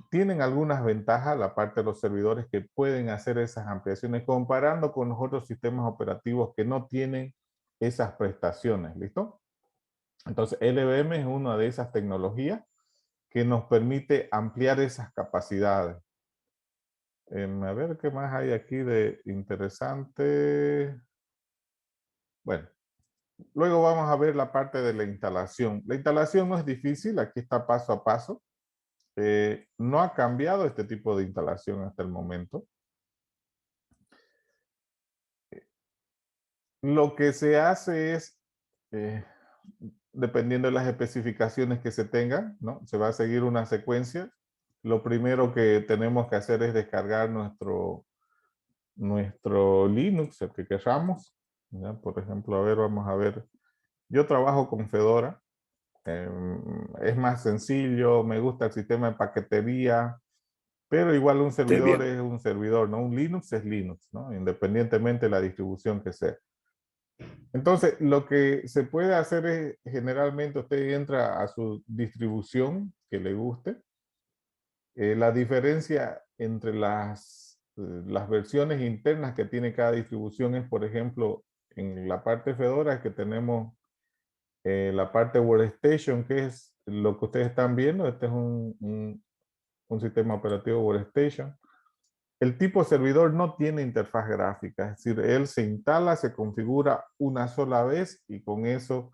tienen algunas ventajas la parte de los servidores que pueden hacer esas ampliaciones comparando con los otros sistemas operativos que no tienen esas prestaciones, ¿listo? Entonces, LVM es una de esas tecnologías que nos permite ampliar esas capacidades. A ver qué más hay aquí de interesante. Bueno, luego vamos a ver la parte de la instalación. La instalación no es difícil, aquí está paso a paso. No ha cambiado este tipo de instalación hasta el momento. Lo que se hace es, dependiendo de las especificaciones que se tengan, ¿no? Se va a seguir una secuencia. Lo primero que tenemos que hacer es descargar nuestro Linux, el que queramos. ¿Ya? Por ejemplo, a ver, vamos a ver. Yo trabajo con Fedora. Es más sencillo, me gusta el sistema de paquetería, pero igual un servidor es un servidor, ¿no? Un Linux es Linux, ¿no? Independientemente de la distribución que sea. Entonces, lo que se puede hacer es, generalmente usted entra a su distribución que le guste. La diferencia entre las versiones internas que tiene cada distribución es, por ejemplo, en la parte Fedora es que tenemos la parte Workstation, que es lo que ustedes están viendo. Este es un sistema operativo Workstation. El tipo servidor no tiene interfaz gráfica, es decir, él se instala, se configura una sola vez y con eso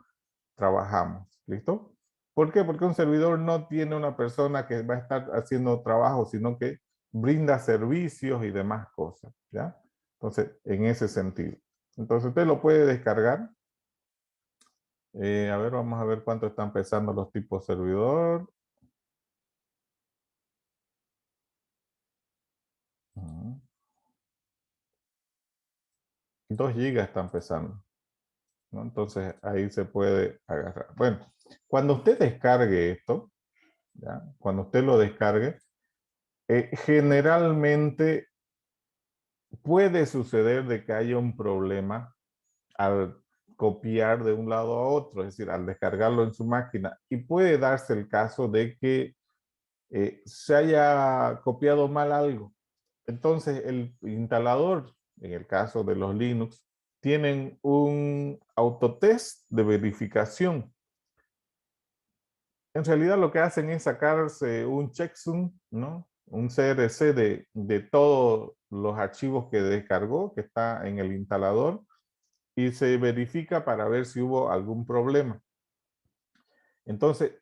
trabajamos. ¿Listo? ¿Por qué? Porque un servidor no tiene una persona que va a estar haciendo trabajo, sino que brinda servicios y demás cosas. ¿Ya? Entonces, en ese sentido. Entonces, usted lo puede descargar. A ver, vamos a ver cuánto están pesando los tipos servidor. 2 gigas están pesando, ¿no? Entonces ahí se puede agarrar. Bueno, cuando usted descargue esto, ¿ya? Cuando usted lo descargue, generalmente puede suceder de que haya un problema al copiar de un lado a otro, es decir, al descargarlo en su máquina. Y puede darse el caso de que se haya copiado mal algo. Entonces, el instalador, en el caso de los Linux, tienen un autotest de verificación. En realidad lo que hacen es sacarse un checksum, ¿no? Un CRC de todos los archivos que descargó, que está en el instalador, y se verifica para ver si hubo algún problema. Entonces,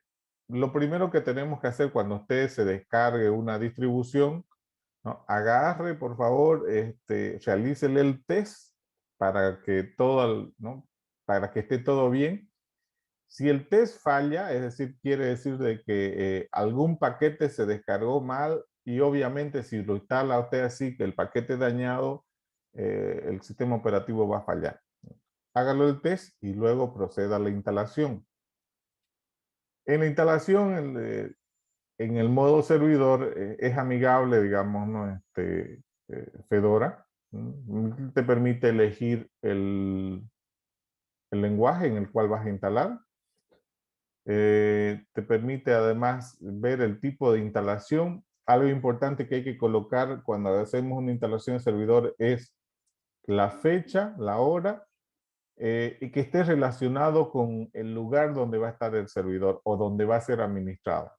lo primero que tenemos que hacer cuando usted se descargue una distribución, ¿no? Agarre, por favor, realícele el test para que todo, ¿no? Para que esté todo bien. Si el test falla, es decir, quiere decir de que algún paquete se descargó mal y obviamente si lo instala usted así, que el paquete dañado, el sistema operativo va a fallar. Hágalo el test y luego proceda a la instalación. En la instalación, en el modo servidor, es amigable, digamos, ¿no? Fedora. Te permite elegir el lenguaje en el cual vas a instalar. Te permite además ver el tipo de instalación. Algo importante que hay que colocar cuando hacemos una instalación de servidor es la fecha, la hora, y que esté relacionado con el lugar donde va a estar el servidor o donde va a ser administrado.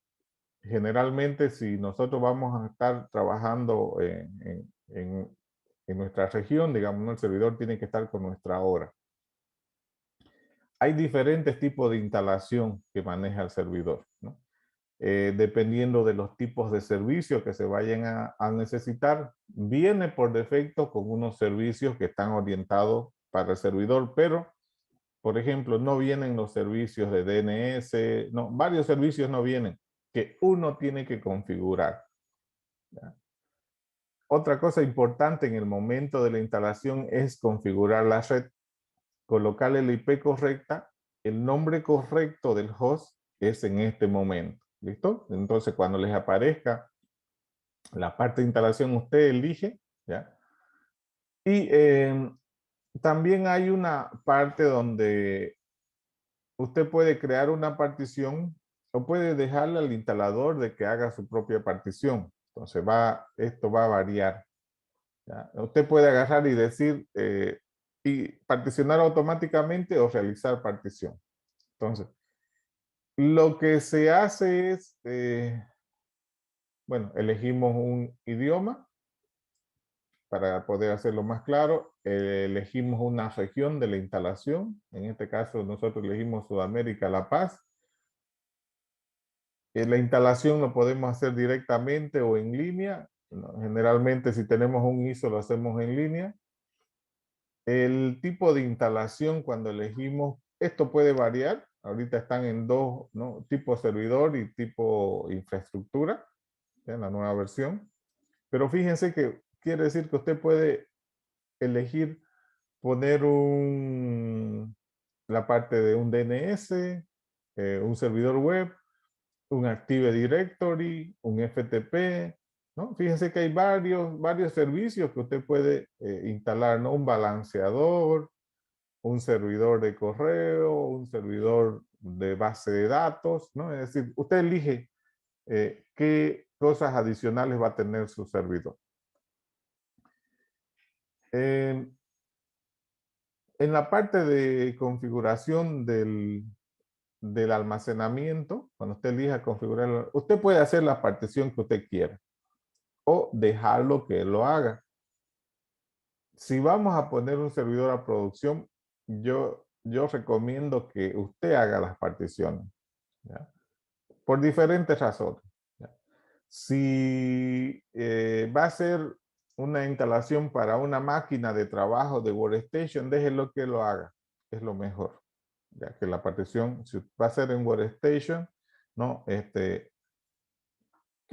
Generalmente, si nosotros vamos a estar trabajando en nuestra región, digamos, ¿no? El servidor tiene que estar con nuestra hora. Hay diferentes tipos de instalación que maneja el servidor, ¿no? Dependiendo de los tipos de servicios que se vayan a necesitar, viene por defecto con unos servicios que están orientados para el servidor, pero, por ejemplo, no vienen los servicios de DNS, no, varios servicios no vienen, que uno tiene que configurar, ¿ya? Otra cosa importante en el momento de la instalación es configurar la red, colocarle la IP correcta, el nombre correcto del host es en este momento. ¿Listo? Entonces, cuando les aparezca la parte de instalación, usted elige, ¿ya? Y también hay una parte donde usted puede crear una partición o puede dejarle al instalador de que haga su propia partición. Entonces, esto va a variar, ¿ya? Usted puede agarrar y decir, y particionar automáticamente o realizar partición. Entonces, lo que se hace es, bueno, elegimos un idioma para poder hacerlo más claro. Elegimos una región de la instalación. En este caso, nosotros elegimos Sudamérica, La Paz. La instalación lo podemos hacer directamente o en línea. Generalmente, si tenemos un ISO, lo hacemos en línea. El tipo de instalación, cuando elegimos, esto puede variar. Ahorita están en dos, ¿no? Tipo servidor y tipo infraestructura, en la nueva versión. Pero fíjense que quiere decir que usted puede elegir poner la parte de un DNS, un servidor web, un Active Directory, un FTP, ¿no? Fíjense que hay varios servicios que usted puede instalar, ¿no? Un balanceador, un servidor de correo, un servidor de base de datos, ¿no? Es decir, usted elige qué cosas adicionales va a tener su servidor. En la parte de configuración del almacenamiento, cuando usted elija configurar, usted puede hacer la partición que usted quiera o dejarlo que él lo haga. Si vamos a poner un servidor a producción, yo recomiendo que usted haga las particiones, ¿ya? Por diferentes razones, ¿ya? Si va a ser una instalación para una máquina de trabajo de Workstation, déjelo que lo haga, es lo mejor, ya que la partición, si va a ser en Workstation, ¿no? Que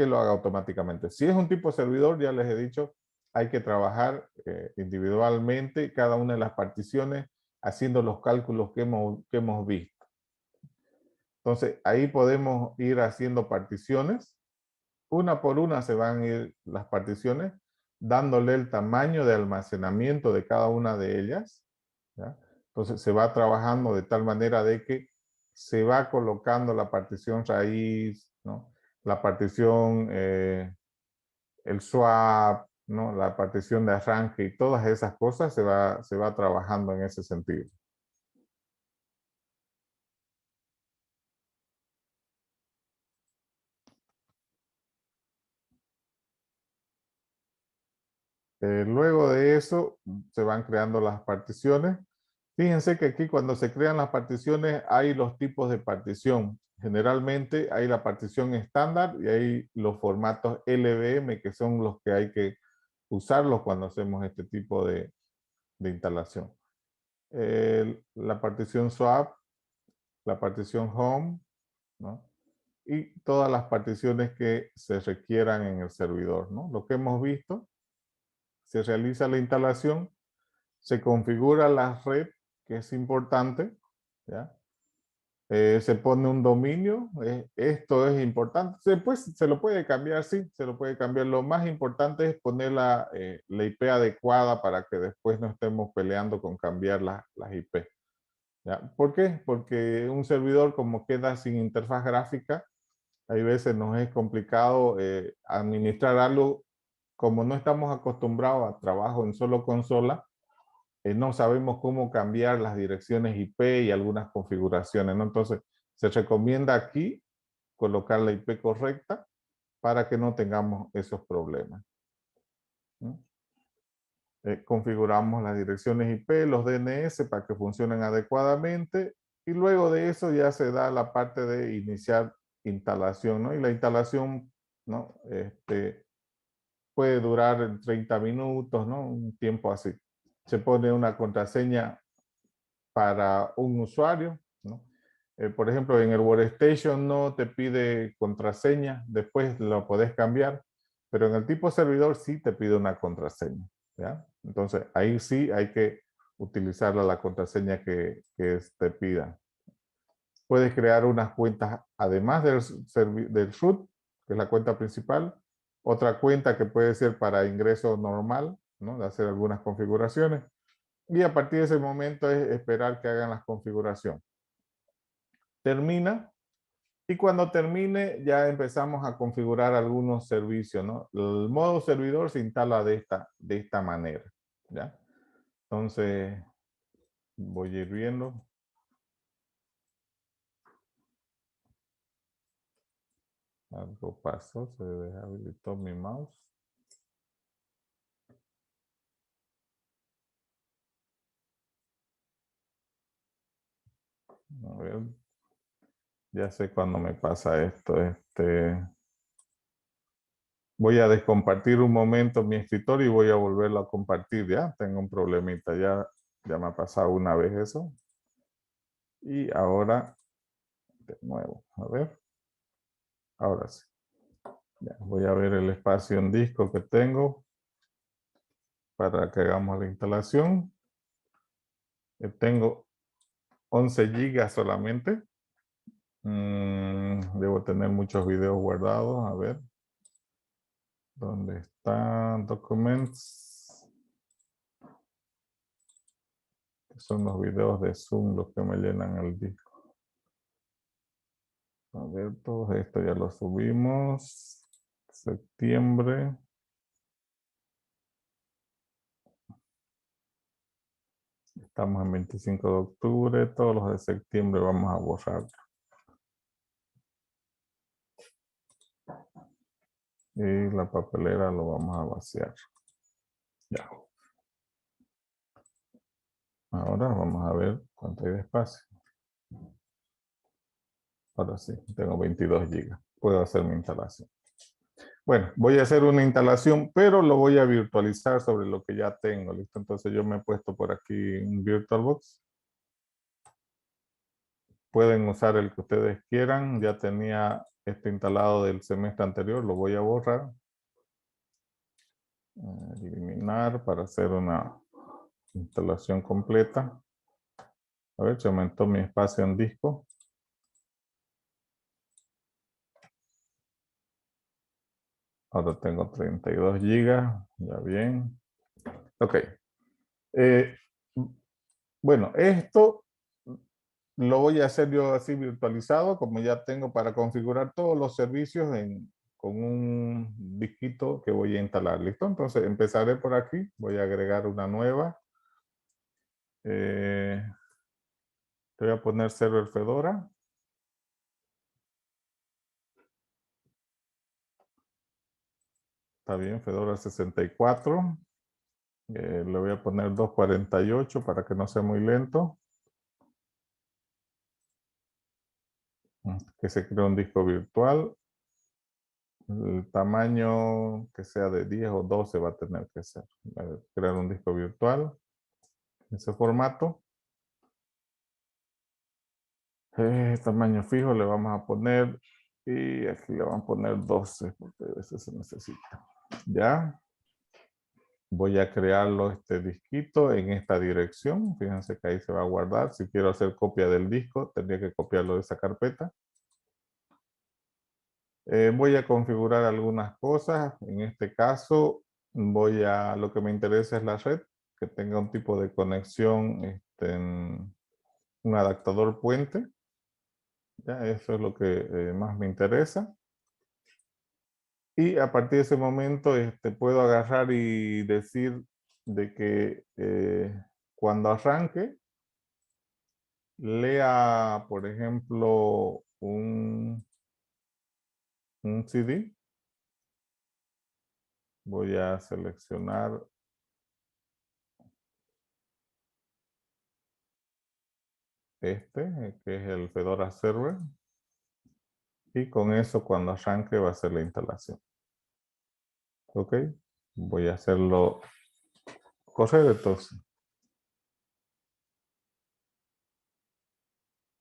lo haga automáticamente. Si es un tipo servidor, ya les he dicho, hay que trabajar individualmente cada una de las particiones haciendo los cálculos que hemos visto. Entonces, ahí podemos ir haciendo particiones. Una por una se van a ir las particiones, dándole el tamaño de almacenamiento de cada una de ellas, ¿ya? Entonces se va trabajando de tal manera de que se va colocando la partición raíz, ¿no? La partición, el swap, ¿no? La partición de arranque y todas esas cosas se va trabajando en ese sentido. Luego de eso se van creando las particiones. Fíjense que aquí cuando se crean las particiones hay los tipos de partición. Generalmente hay la partición estándar y hay los formatos LVM, que son los que hay que usarlos cuando hacemos este tipo de instalación. La partición swap, la partición home, ¿no? Y todas las particiones que se requieran en el servidor, ¿no? Lo que hemos visto, se realiza la instalación, se configura la red, que es importante, ¿ya? Se pone un dominio, esto es importante. Después se lo puede cambiar, sí, se lo puede cambiar. Lo más importante es poner la IP adecuada para que después no estemos peleando con cambiar las IP. ¿Ya? ¿Por qué? Porque un servidor como queda sin interfaz gráfica, hay veces nos es complicado administrar algo como no estamos acostumbrados a trabajo en solo consola. No sabemos cómo cambiar las direcciones IP y algunas configuraciones, ¿no? Entonces, se recomienda aquí colocar la IP correcta para que no tengamos esos problemas, ¿no? Configuramos las direcciones IP, los DNS para que funcionen adecuadamente y luego de eso ya se da la parte de iniciar instalación, ¿no? Y la instalación, ¿no? Puede durar 30 minutos, ¿no? Un tiempo así. Se pone una contraseña para un usuario, ¿no? Por ejemplo, en el Workstation no te pide contraseña, después lo podés cambiar, pero en el tipo servidor sí te pide una contraseña, ¿ya? Entonces, ahí sí hay que utilizar la contraseña que te pida. Puedes crear unas cuentas, además del root, que es la cuenta principal, otra cuenta que puede ser para ingreso normal, ¿no? De hacer algunas configuraciones. Y a partir de ese momento es esperar que hagan las configuraciones. Termina. Y cuando termine ya empezamos a configurar algunos servicios, ¿no? El modo servidor se instala de esta manera, ¿ya? Entonces, voy a ir viendo. Algo pasó, se deshabilitó mi mouse. A ver, ya sé cuándo me pasa esto. Voy a descompartir un momento mi escritorio y voy a volverlo a compartir. Ya tengo un problemita, ya me ha pasado una vez eso. Y ahora, de nuevo, a ver. Ahora sí. Ya, voy a ver el espacio en disco que tengo para que hagamos la instalación. Tengo 11 gigas solamente. Debo tener muchos videos guardados. A ver. ¿Dónde están? Documents. Son los videos de Zoom los que me llenan el disco. A ver, todo esto ya lo subimos. Septiembre. Estamos en 25 de octubre. Todos los de septiembre vamos a borrar. Y la papelera lo vamos a vaciar. Ya. Ahora vamos a ver cuánto hay de espacio. Ahora sí, tengo 22 gigas. Puedo hacer mi instalación. Bueno, voy a hacer una instalación, pero lo voy a virtualizar sobre lo que ya tengo. ¿Listo? Entonces yo me he puesto por aquí un VirtualBox. Pueden usar el que ustedes quieran. Ya tenía este instalado del semestre anterior. Lo voy a borrar. Eliminar para hacer una instalación completa. A ver, se aumentó mi espacio en disco. Ahora tengo 32 gigas. Ya bien. Ok. Bueno, esto lo voy a hacer yo así virtualizado, como ya tengo para configurar todos los servicios con un disquito que voy a instalar. ¿Listo? Entonces empezaré por aquí. Voy a agregar una nueva. Le voy a poner server Fedora. Está bien, Fedora 64. Le voy a poner 248 para que no sea muy lento. Que se cree un disco virtual. El tamaño que sea de 10 o 12 va a tener que ser. Crear un disco virtual. En ese formato. Tamaño fijo le vamos a poner. Y aquí le vamos a poner 12 porque a veces se necesita. Ya. Voy a crearlo este disquito en esta dirección. Fíjense que ahí se va a guardar. Si quiero hacer copia del disco, tendría que copiarlo de esa carpeta. Voy a configurar algunas cosas. En este caso, lo que me interesa es la red, que tenga un tipo de conexión, un adaptador puente. Ya, eso es lo que más me interesa. Y a partir de ese momento puedo agarrar y decir de que cuando arranque, lea, por ejemplo, un CD. Voy a seleccionar que es el Fedora Server. Y con eso, cuando arranque, va a ser la instalación. Ok. Voy a hacerlo correr entonces.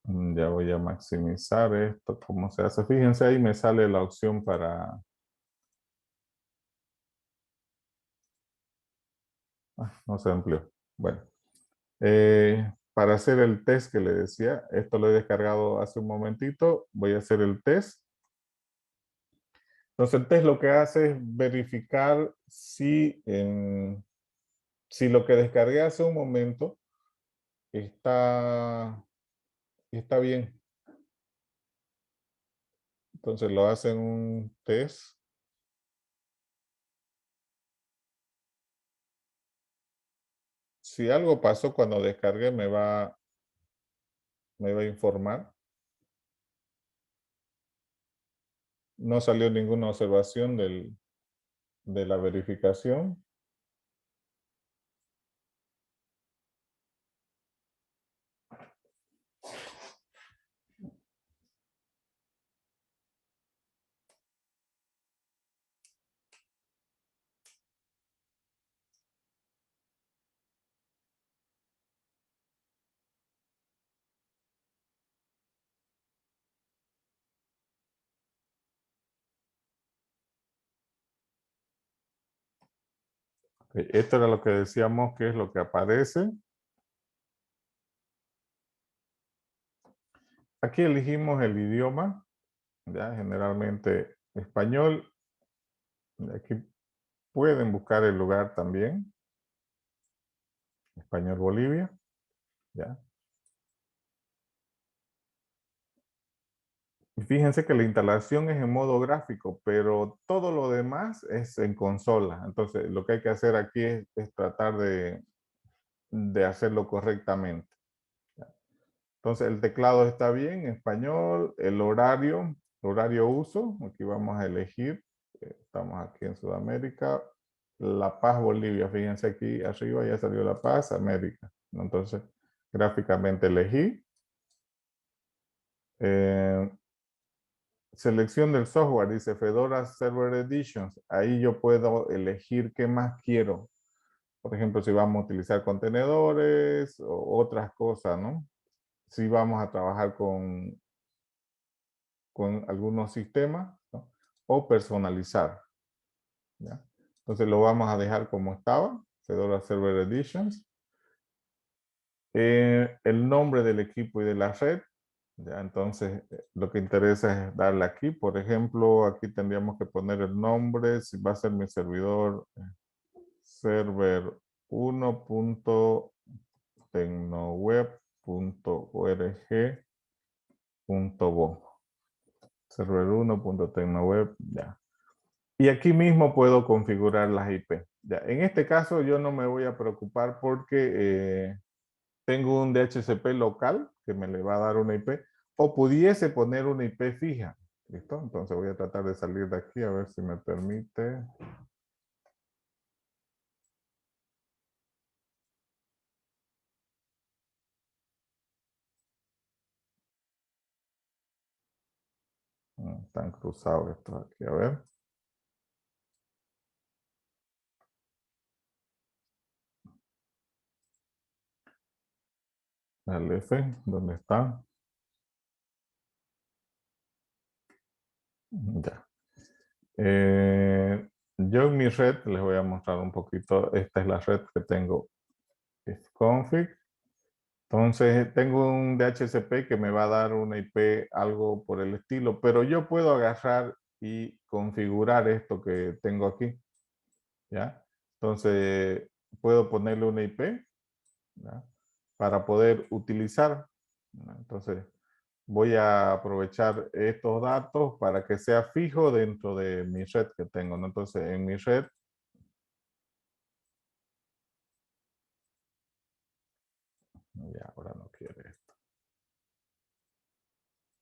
Ya voy a maximizar esto. ¿Cómo se hace? Fíjense, ahí me sale la opción para... no se amplió. Bueno. Para hacer el test que le decía, esto lo he descargado hace un momentito. Voy a hacer el test. Entonces, el test lo que hace es verificar si lo que descargué hace un momento está bien. Entonces lo hacen un test. Si algo pasó cuando descargué, me va a informar. No salió ninguna observación de la verificación. Esto era lo que decíamos que es lo que aparece. Aquí elegimos el idioma, ya generalmente español. Aquí pueden buscar el lugar también. Español Bolivia, ya. Y fíjense que la instalación es en modo gráfico, pero todo lo demás es en consola. Entonces, lo que hay que hacer aquí es tratar de hacerlo correctamente. Entonces, el teclado está bien, español, el horario uso, aquí vamos a elegir, estamos aquí en Sudamérica, La Paz, Bolivia, fíjense aquí arriba ya salió La Paz, América. Entonces, gráficamente elegí. Selección del software, dice Fedora Server Editions. Ahí yo puedo elegir qué más quiero. Por ejemplo, si vamos a utilizar contenedores o otras cosas, ¿no? Si vamos a trabajar con algunos sistemas, ¿no? O personalizar, ¿ya? Entonces lo vamos a dejar como estaba, Fedora Server Editions. El nombre del equipo y de la red, ¿ya? Entonces lo que interesa es darle aquí, por ejemplo, aquí tendríamos que poner el nombre, si va a ser mi servidor server 1.txt, www.tecnoweb.org.bo. Server 1.tecnoweb, ya. Y aquí mismo puedo configurar las IP. Ya. En este caso yo no me voy a preocupar porque tengo un DHCP local que me le va a dar una IP, o pudiese poner una IP fija. ¿Listo? Entonces voy a tratar de salir de aquí a ver si me permite. Están cruzados estos aquí, a ver. El F, ¿dónde está? Ya. Yo en mi red les voy a mostrar un poquito. Esta es la red que tengo. Es config. Entonces tengo un DHCP que me va a dar una IP, algo por el estilo, pero yo puedo agarrar y configurar esto que tengo aquí. ¿Ya? Entonces puedo ponerle una IP, ¿ya? Para poder utilizar. ¿No? Entonces voy a aprovechar estos datos para que sea fijo dentro de mi red que tengo, ¿no? Entonces, en mi red, ya ahora no quiere esto.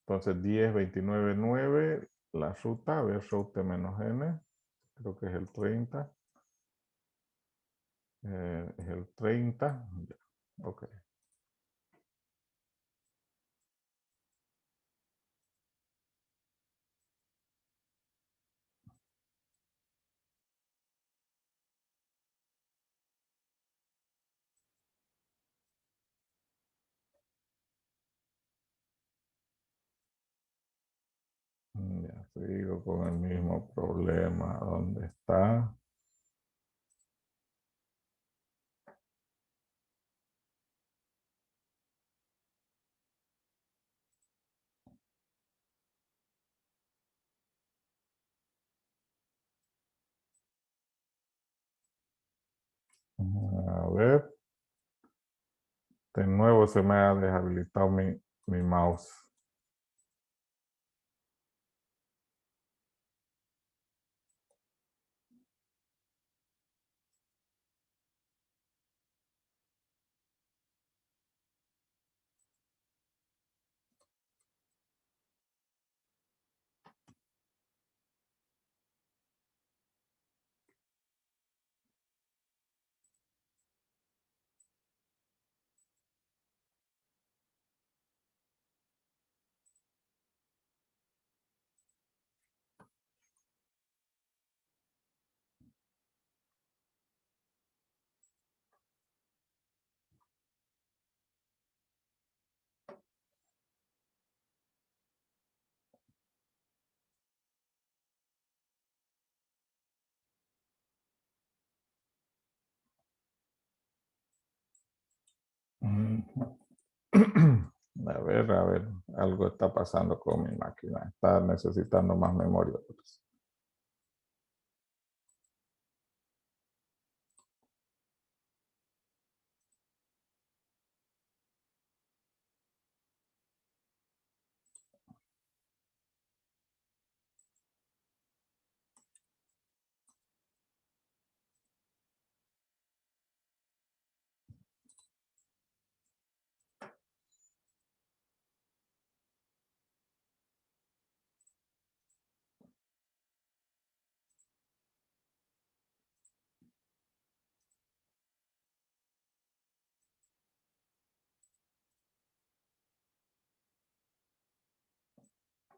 Entonces, 10.29.9, la ruta, a ver, route -n, creo que es el 30. Es el 30, ya, ok. Ya sigo con el mismo problema. ¿Dónde está? A ver. De nuevo se me ha deshabilitado mi mouse. A ver, algo está pasando con mi máquina. Está necesitando más memoria.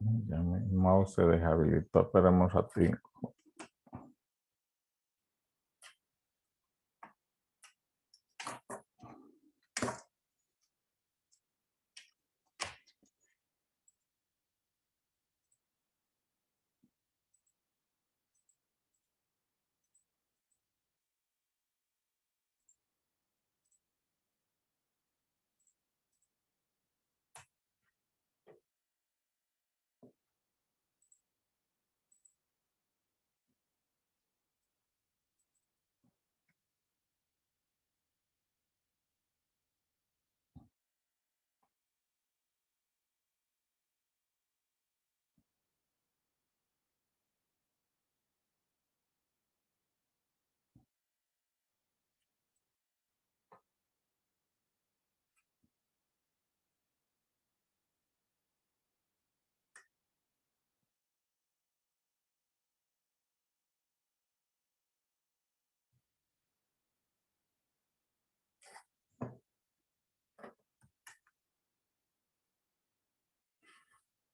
Ya mi mouse se deshabilitó. Esperemos a ti.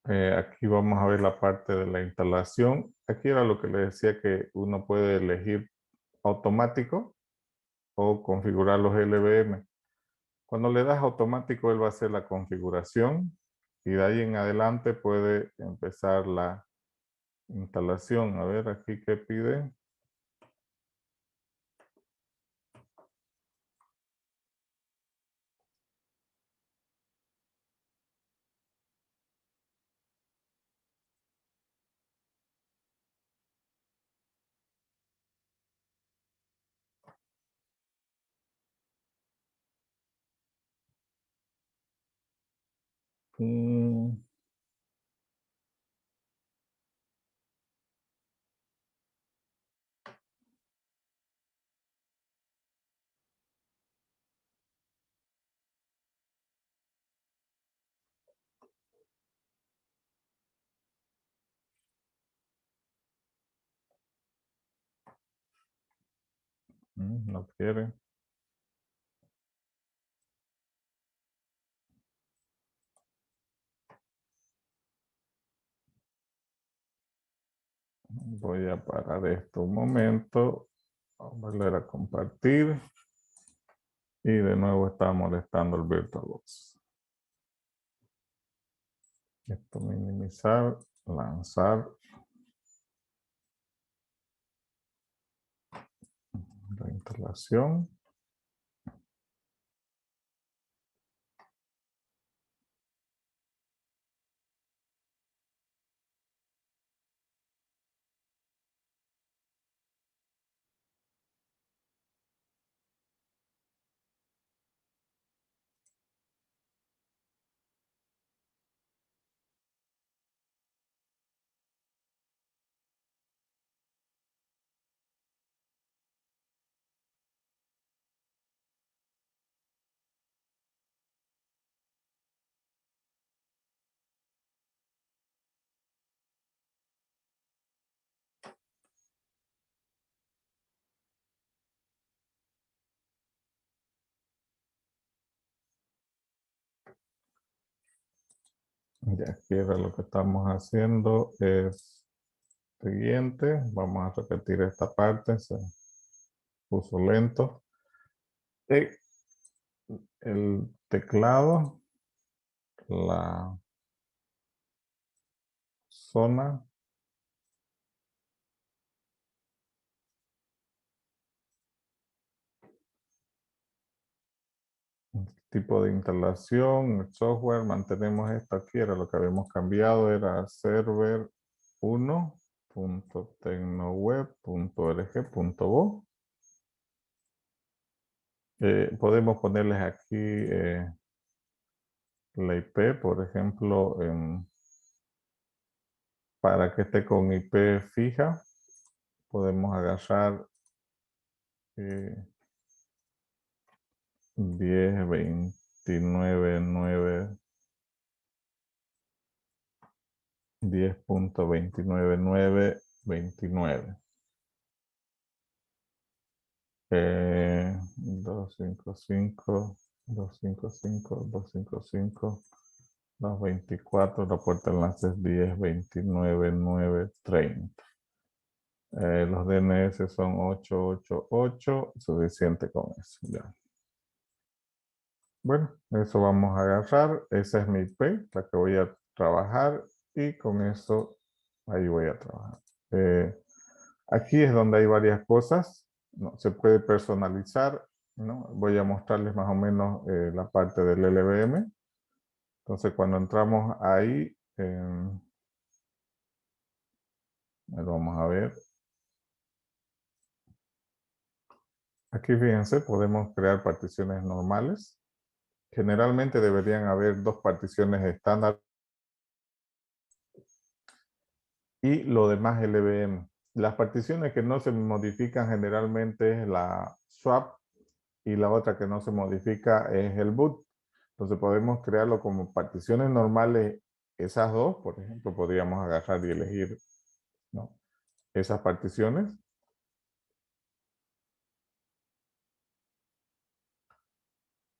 Aquí vamos a ver la parte de la instalación. Aquí era lo que le decía que uno puede elegir automático o configurar los LVM. Cuando le das automático, él va a hacer la configuración y de ahí en adelante puede empezar la instalación. A ver, aquí qué pide. Mm, no quiere. Voy a parar esto un momento. Vamos a volver a compartir. Y de nuevo está molestando el VirtualBox. Esto minimizar, lanzar. La instalación. Ya aquí era lo que estamos haciendo. Es siguiente. Vamos a repetir esta parte. Se puso lento. El teclado. La zona. Tipo de instalación, el software, mantenemos esto aquí, era lo que habíamos cambiado, era server 1.tecnoweb.org.bo. Podemos ponerles aquí la IP, por ejemplo, para que esté con IP fija, podemos agarrar 10.29.9 10.29.9.29. 255, 255, 255, 224, la puerta de enlace es 10.29.9.30. Los DNS son 888, suficiente con eso. Ya. Bueno, eso vamos a agarrar. Esa es mi IP, la que voy a trabajar y con eso ahí voy a trabajar. Aquí es donde hay varias cosas. ¿No? Se puede personalizar, ¿no? Voy a mostrarles más o menos la parte del LVM. Entonces cuando entramos ahí, vamos a ver. Aquí fíjense, podemos crear particiones normales. Generalmente deberían haber dos particiones estándar y lo demás LVM. Las particiones que no se modifican generalmente es la swap y la otra que no se modifica es el boot. Entonces podemos crearlo como particiones normales, esas dos, por ejemplo, podríamos agarrar y elegir, ¿no? Esas particiones.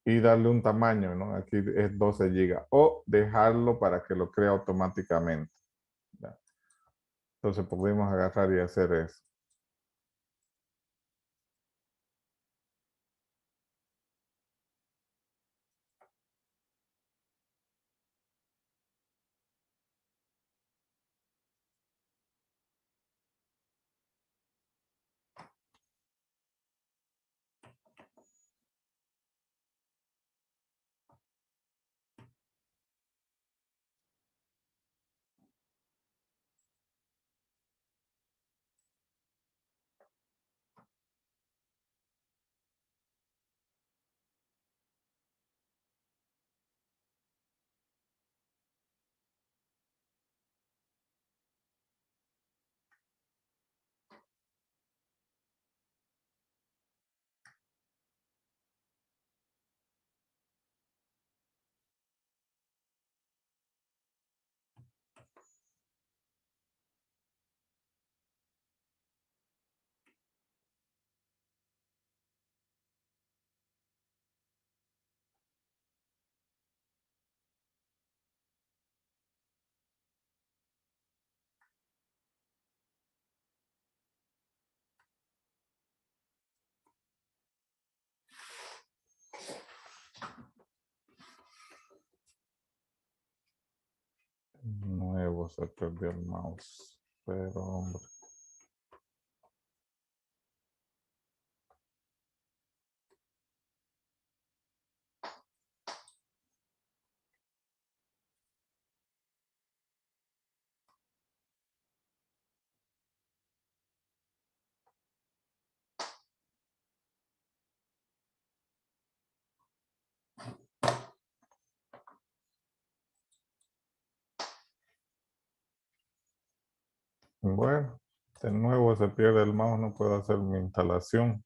y darle un tamaño, ¿no? Aquí es 12 gigas. O dejarlo para que lo crea automáticamente. ¿Ya? Entonces podemos agarrar y hacer eso. Nuevo, se perdió el mouse. Pero, hombre. Bueno, de nuevo se pierde el mouse, no puedo hacer mi instalación.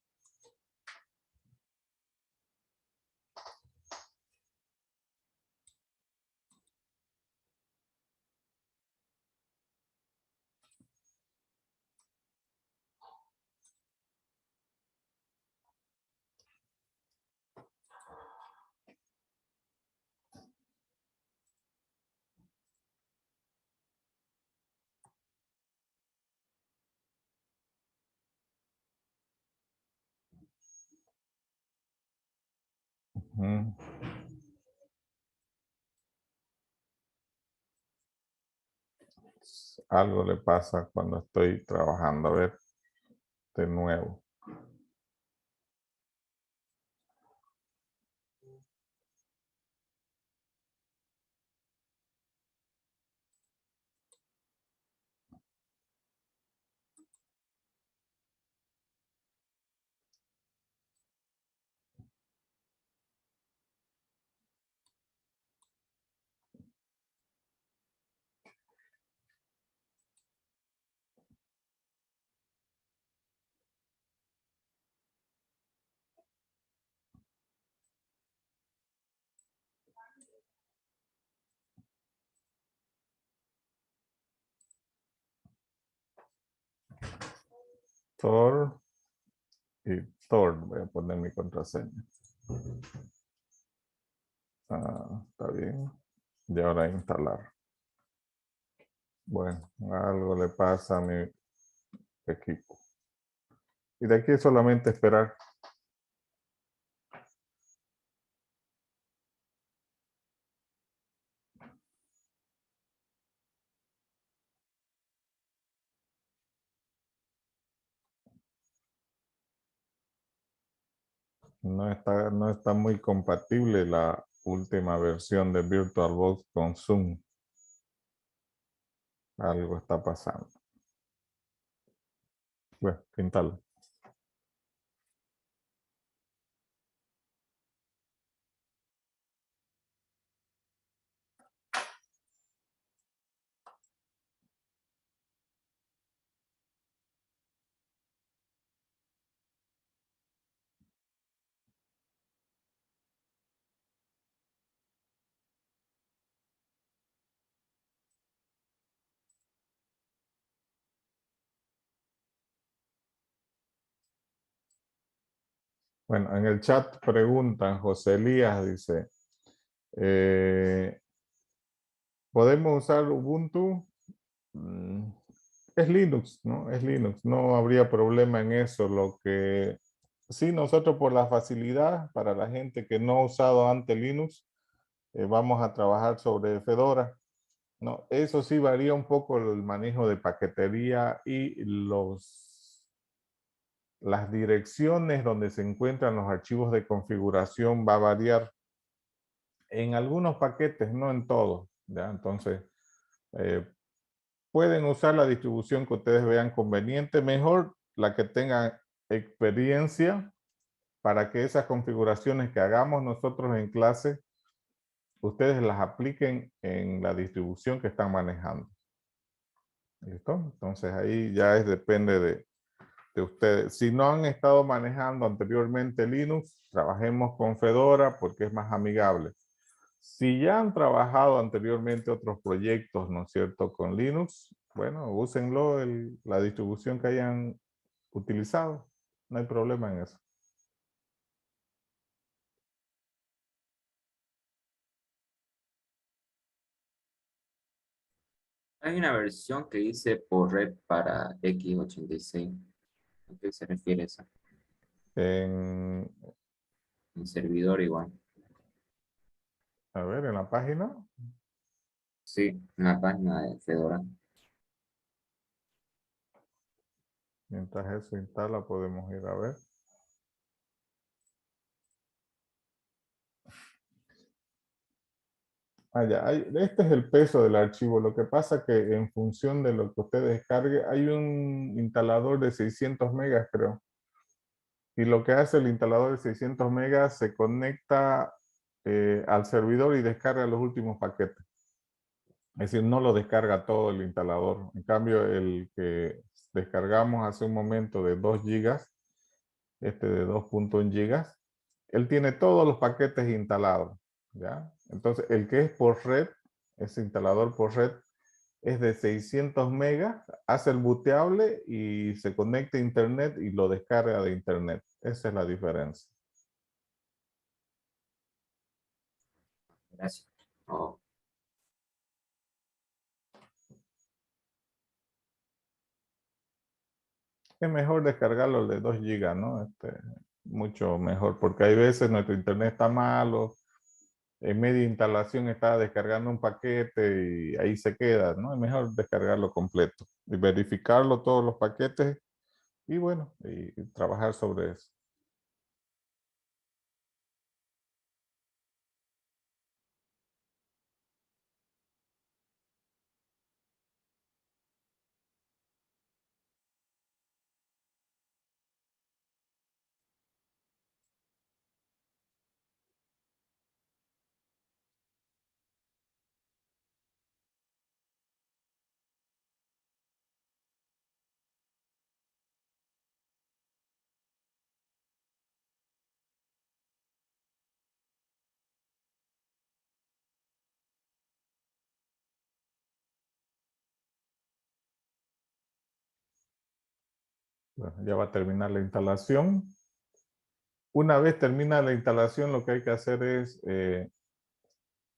Ujú. Algo le pasa cuando estoy trabajando. A ver, de nuevo. Tor y Tor. Voy a poner mi contraseña. Está bien. Y ahora instalar. Bueno, algo le pasa a mi equipo. Y de aquí solamente esperar. No está muy compatible la última versión de VirtualBox con Zoom. Algo está pasando. Bueno, píntalo. Bueno, en el chat preguntan, José Elías dice, ¿podemos usar Ubuntu? Mm, Es Linux, ¿no? Es Linux, no habría problema en eso. Lo que sí, nosotros por la facilidad, para la gente que no ha usado antes Linux, vamos a trabajar sobre Fedora, ¿no? Eso sí varía un poco el manejo de paquetería y las direcciones donde se encuentran los archivos de configuración va a variar en algunos paquetes, no en todos, ¿ya? Entonces, eh, pueden usar la distribución que ustedes vean conveniente, mejor la que tengan experiencia para que esas configuraciones que hagamos nosotros en clase, ustedes las apliquen en la distribución que están manejando. ¿Listo? Entonces ahí ya depende de ustedes. Si no han estado manejando anteriormente Linux, trabajemos con Fedora porque es más amigable. Si ya han trabajado anteriormente otros proyectos, ¿no es cierto?, con Linux, bueno, úsenlo, la distribución que hayan utilizado. No hay problema en eso. Hay una versión que dice por red para x86. ¿A qué se refiere eso? En, En servidor igual. a ver, en la página. Sí, en la página de Fedora. Mientras eso instala, podemos ir a ver. Este es el peso del archivo. Lo que pasa que en función de lo que usted descargue, hay un instalador de 600 megas, creo. Y lo que hace el instalador de 600 megas se conecta al servidor y descarga los últimos paquetes. Es decir, no lo descarga todo el instalador. En cambio, el que descargamos hace un momento de 2 gigas, este de 2.1 gigas, él tiene todos los paquetes instalados, ¿ya? Entonces, el que es por red, ese instalador por red, es de 600 megas, hace el booteable y se conecta a internet y lo descarga de internet. Esa es la diferencia. Gracias. Oh, Es mejor descargarlo el de 2 gigas, ¿no? Mucho mejor, porque hay veces nuestro internet está malo, en media instalación está descargando un paquete y ahí se queda, ¿no? Es mejor descargarlo completo y verificarlo todos los paquetes y bueno, y trabajar sobre eso. Bueno, ya va a terminar la instalación. Una vez termina la instalación, lo que hay que hacer es,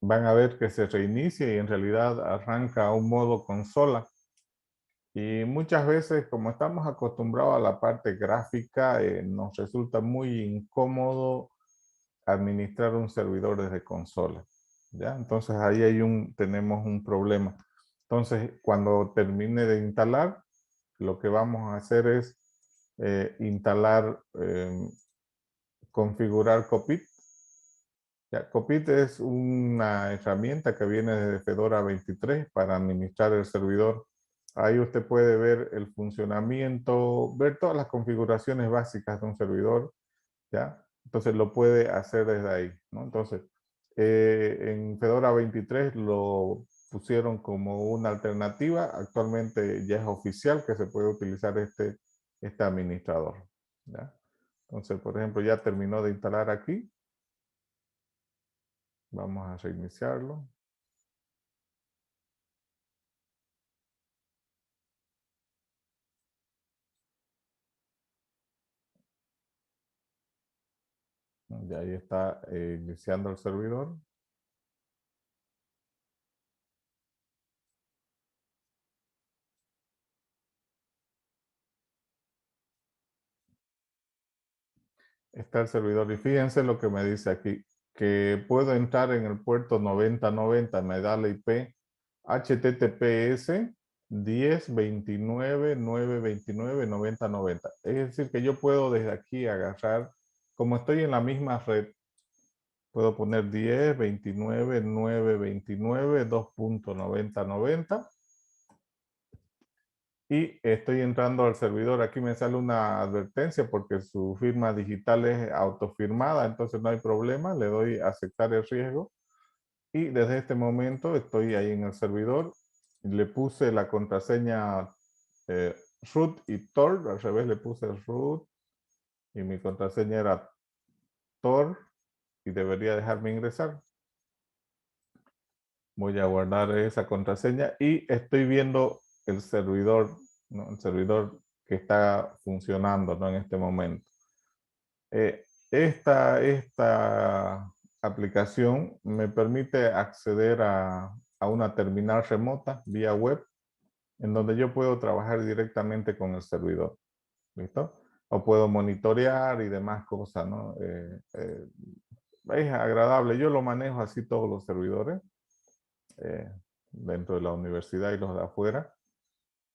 van a ver que se reinicia y en realidad arranca un modo consola. Y muchas veces, como estamos acostumbrados a la parte gráfica, nos resulta muy incómodo administrar un servidor desde consola, ¿ya? Entonces ahí tenemos un problema. Entonces, cuando termine de instalar, lo que vamos a hacer es instalar, configurar Copit. Ya, Copit es una herramienta que viene desde Fedora 23 para administrar el servidor. Ahí usted puede ver el funcionamiento, ver todas las configuraciones básicas de un servidor, ¿ya? Entonces lo puede hacer desde ahí, ¿no? Entonces, en Fedora 23 lo pusieron como una alternativa. Actualmente ya es oficial que se puede utilizar este administrador, ¿ya? Entonces, por ejemplo, ya terminó de instalar aquí. Vamos a reiniciarlo. ¿no? Ya ahí está iniciando el servidor. Está el servidor y fíjense lo que me dice aquí, que puedo entrar en el puerto 9090, me da la IP HTTPS 10.29.929.9090. Es decir, que yo puedo desde aquí agarrar, como estoy en la misma red, puedo poner 10.29.929 2.9090 y estoy entrando al servidor. Aquí me sale una advertencia porque su firma digital es autofirmada, entonces no hay problema. Le doy a aceptar el riesgo y desde este momento estoy ahí en el servidor. Le puse la contraseña root y tor, al revés le puse root y mi contraseña era tor y debería dejarme ingresar. Voy a guardar esa contraseña y estoy viendo el servidor, ¿no? El servidor que está funcionando, ¿no? En este momento. Esta aplicación me permite acceder a una terminal remota vía web en donde yo puedo trabajar directamente con el servidor. ¿Listo? O puedo monitorear y demás cosas, ¿no? Es agradable. Yo lo manejo así todos los servidores. Dentro de la universidad y los de afuera.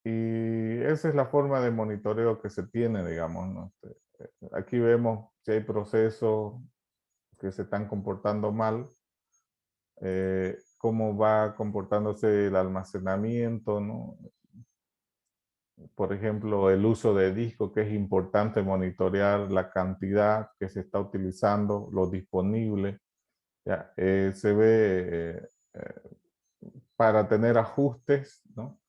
Y esa es la forma de monitoreo que se tiene, digamos, ¿no? Aquí vemos si hay procesos que se están comportando mal, cómo va comportándose el almacenamiento, ¿no? Por ejemplo, el uso de disco, que es importante monitorear la cantidad que se está utilizando, lo disponible. Ya, se ve para tener ajustes, ¿no?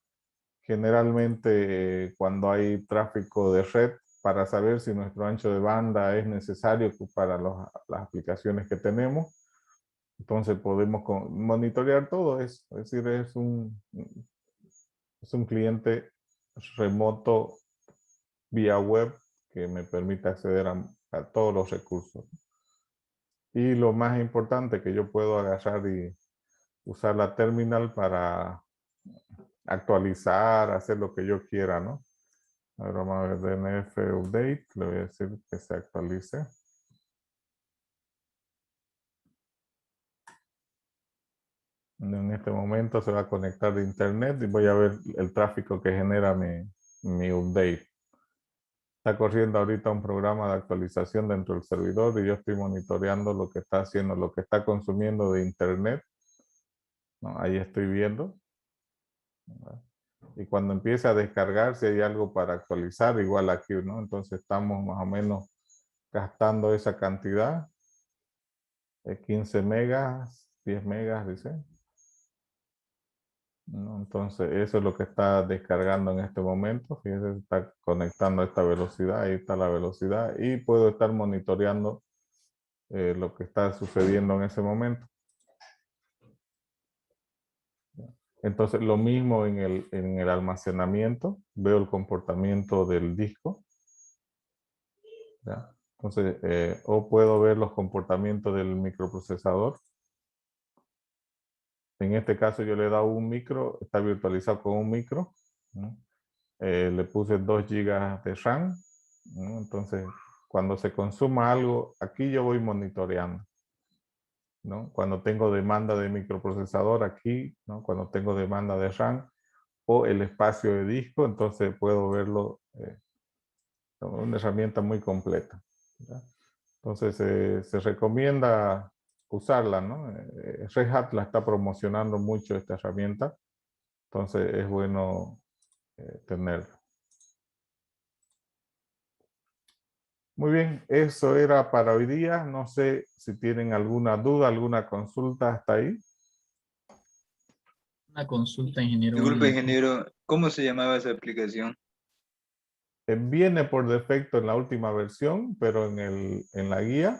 Generalmente cuando hay tráfico de red, para saber si nuestro ancho de banda es necesario para las aplicaciones que tenemos, entonces podemos monitorear todo eso. Es decir, es un cliente remoto vía web que me permite acceder a todos los recursos. Y lo más importante, que yo puedo agarrar y usar la terminal para actualizar, hacer lo que yo quiera, ¿no? Ahora vamos a ver DNF update, le voy a decir que se actualice. En este momento se va a conectar de internet y voy a ver el tráfico que genera mi update. Está corriendo ahorita un programa de actualización dentro del servidor y yo estoy monitoreando lo que está haciendo, lo que está consumiendo de internet, ¿no? Ahí estoy viendo. Y cuando empiece a descargar, si hay algo para actualizar, igual aquí, ¿no? Entonces estamos más o menos gastando esa cantidad, 15 megas, 10 megas, dice, ¿no? Entonces eso es lo que está descargando en este momento. Fíjense, está conectando a esta velocidad, ahí está la velocidad y puedo estar monitoreando lo que está sucediendo en ese momento. Entonces lo mismo en el almacenamiento, veo el comportamiento del disco, ¿ya? Entonces, o puedo ver los comportamientos del microprocesador. En este caso yo le he dado un micro, está virtualizado con un micro, ¿no? Le puse 2 GB de RAM, ¿no? Entonces cuando se consuma algo, aquí yo voy monitoreando, ¿no? Cuando tengo demanda de microprocesador aquí, ¿no? Cuando tengo demanda de RAM o el espacio de disco, entonces puedo verlo, una herramienta muy completa, ¿ya? Entonces se recomienda usarla, ¿no? Red Hat la está promocionando mucho esta herramienta, entonces es bueno tenerla. Muy bien, eso era para hoy día. No sé si tienen alguna duda, alguna consulta hasta ahí. Una consulta, ingeniero. Disculpe, ingeniero, ¿cómo se llamaba esa aplicación? Viene por defecto en la última versión, pero en la guía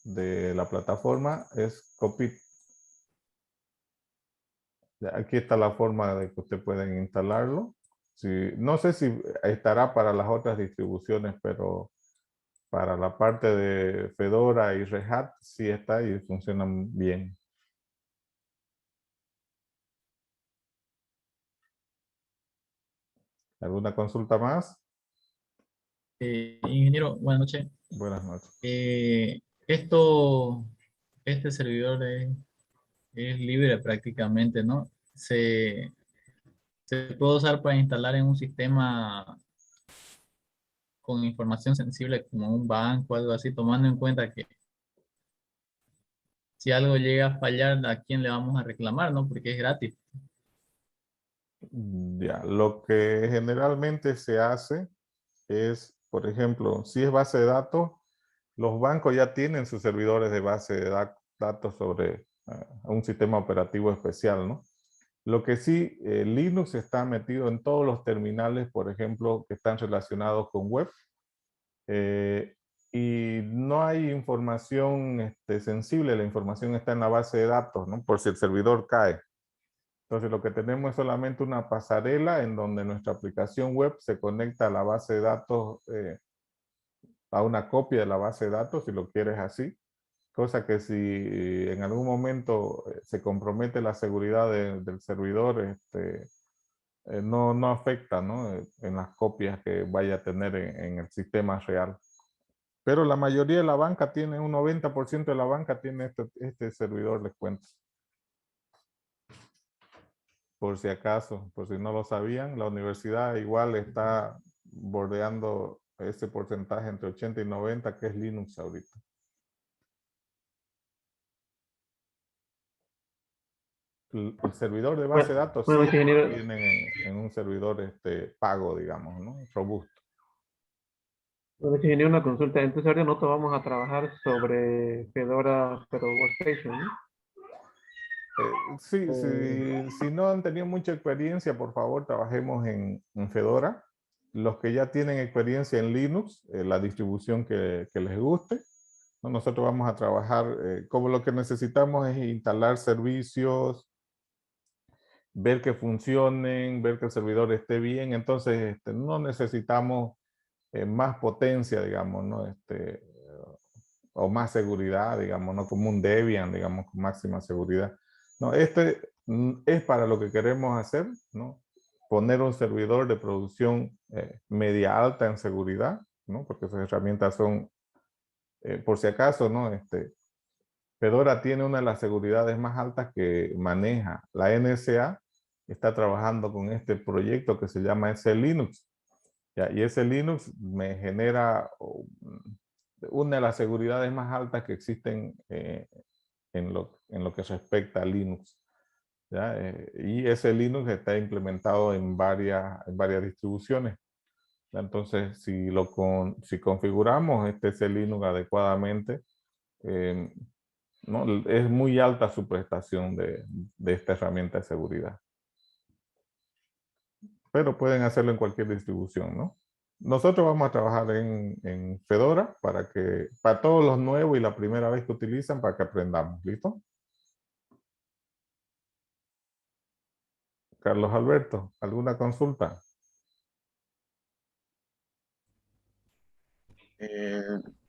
de la plataforma es Copit. Aquí está la forma de que usted pueden instalarlo. Sí, no sé si estará para las otras distribuciones, pero Para la parte de Fedora y Red Hat sí está y funcionan bien. ¿Alguna consulta más? Ingeniero, buenas noches. Buenas noches. Este servidor es libre prácticamente, ¿no? Se puede usar para instalar en un sistema con información sensible como un banco, algo así, tomando en cuenta que si algo llega a fallar, ¿a quién le vamos a reclamar, no? Porque es gratis. Ya, lo que generalmente se hace es, por ejemplo, si es base de datos, los bancos ya tienen sus servidores de base de datos sobre un sistema operativo especial, ¿no? Lo que sí, Linux está metido en todos los terminales, por ejemplo, que están relacionados con web. Y no hay información sensible, la información está en la base de datos, ¿no? Por si el servidor cae. Entonces lo que tenemos es solamente una pasarela en donde nuestra aplicación web se conecta a la base de datos, a una copia de la base de datos, si lo quieres así. Cosa que si en algún momento se compromete la seguridad del servidor, no afecta, ¿no? En las copias que vaya a tener en el sistema real. Pero la mayoría de la banca tiene, un 90% de la banca tiene este servidor, les cuento. Por si acaso, por si no lo sabían, la universidad igual está bordeando ese porcentaje entre 80 y 90, que es Linux ahorita. El servidor de base de datos sí lo tienen en un servidor pago, digamos, ¿no? Robusto. Bueno, si viene una consulta, entonces ahora nosotros vamos a trabajar sobre Fedora, pero Workstation, ¿no? Sí, si no han tenido mucha experiencia, por favor, trabajemos en Fedora. Los que ya tienen experiencia en Linux, la distribución que les guste, ¿no? Nosotros vamos a trabajar, como lo que necesitamos es instalar servicios, ver que funcionen, ver que el servidor esté bien. Entonces, no necesitamos más potencia, digamos, ¿no? O más seguridad, digamos, no como un Debian, digamos, con máxima seguridad. No, es para lo que queremos hacer, ¿no? Poner un servidor de producción media alta en seguridad, ¿no? Porque esas herramientas son, por si acaso, ¿no? Fedora tiene una de las seguridades más altas que maneja. La NSA está trabajando con este proyecto que se llama SLinux. ¿Ya? Y SLinux me genera una de las seguridades más altas que existen en lo que respecta a Linux. ¿Ya? Y ese Linux está implementado en varias distribuciones. ¿Ya? Entonces, si configuramos ese Linux adecuadamente, ¿no? Es muy alta su prestación de esta herramienta de seguridad. Pero pueden hacerlo en cualquier distribución, ¿no? Nosotros vamos a trabajar en Fedora para todos los nuevos y la primera vez que utilizan, para que aprendamos. ¿Listo? Carlos Alberto, ¿alguna consulta?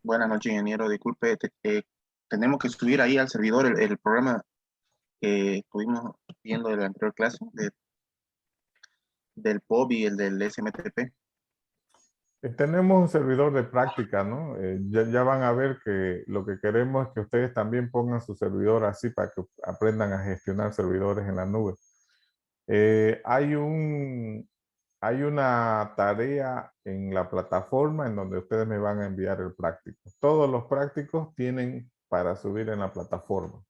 Buenas noches, ingeniero. Disculpe, tenemos que subir ahí al servidor el programa que estuvimos viendo de la anterior clase, del POB y el del SMTP. Tenemos un servidor de práctica, ¿no? Ya van a ver que lo que queremos es que ustedes también pongan su servidor así para que aprendan a gestionar servidores en la nube. Hay una tarea en la plataforma en donde ustedes me van a enviar el práctico. Todos los prácticos tienen para subir en la plataforma.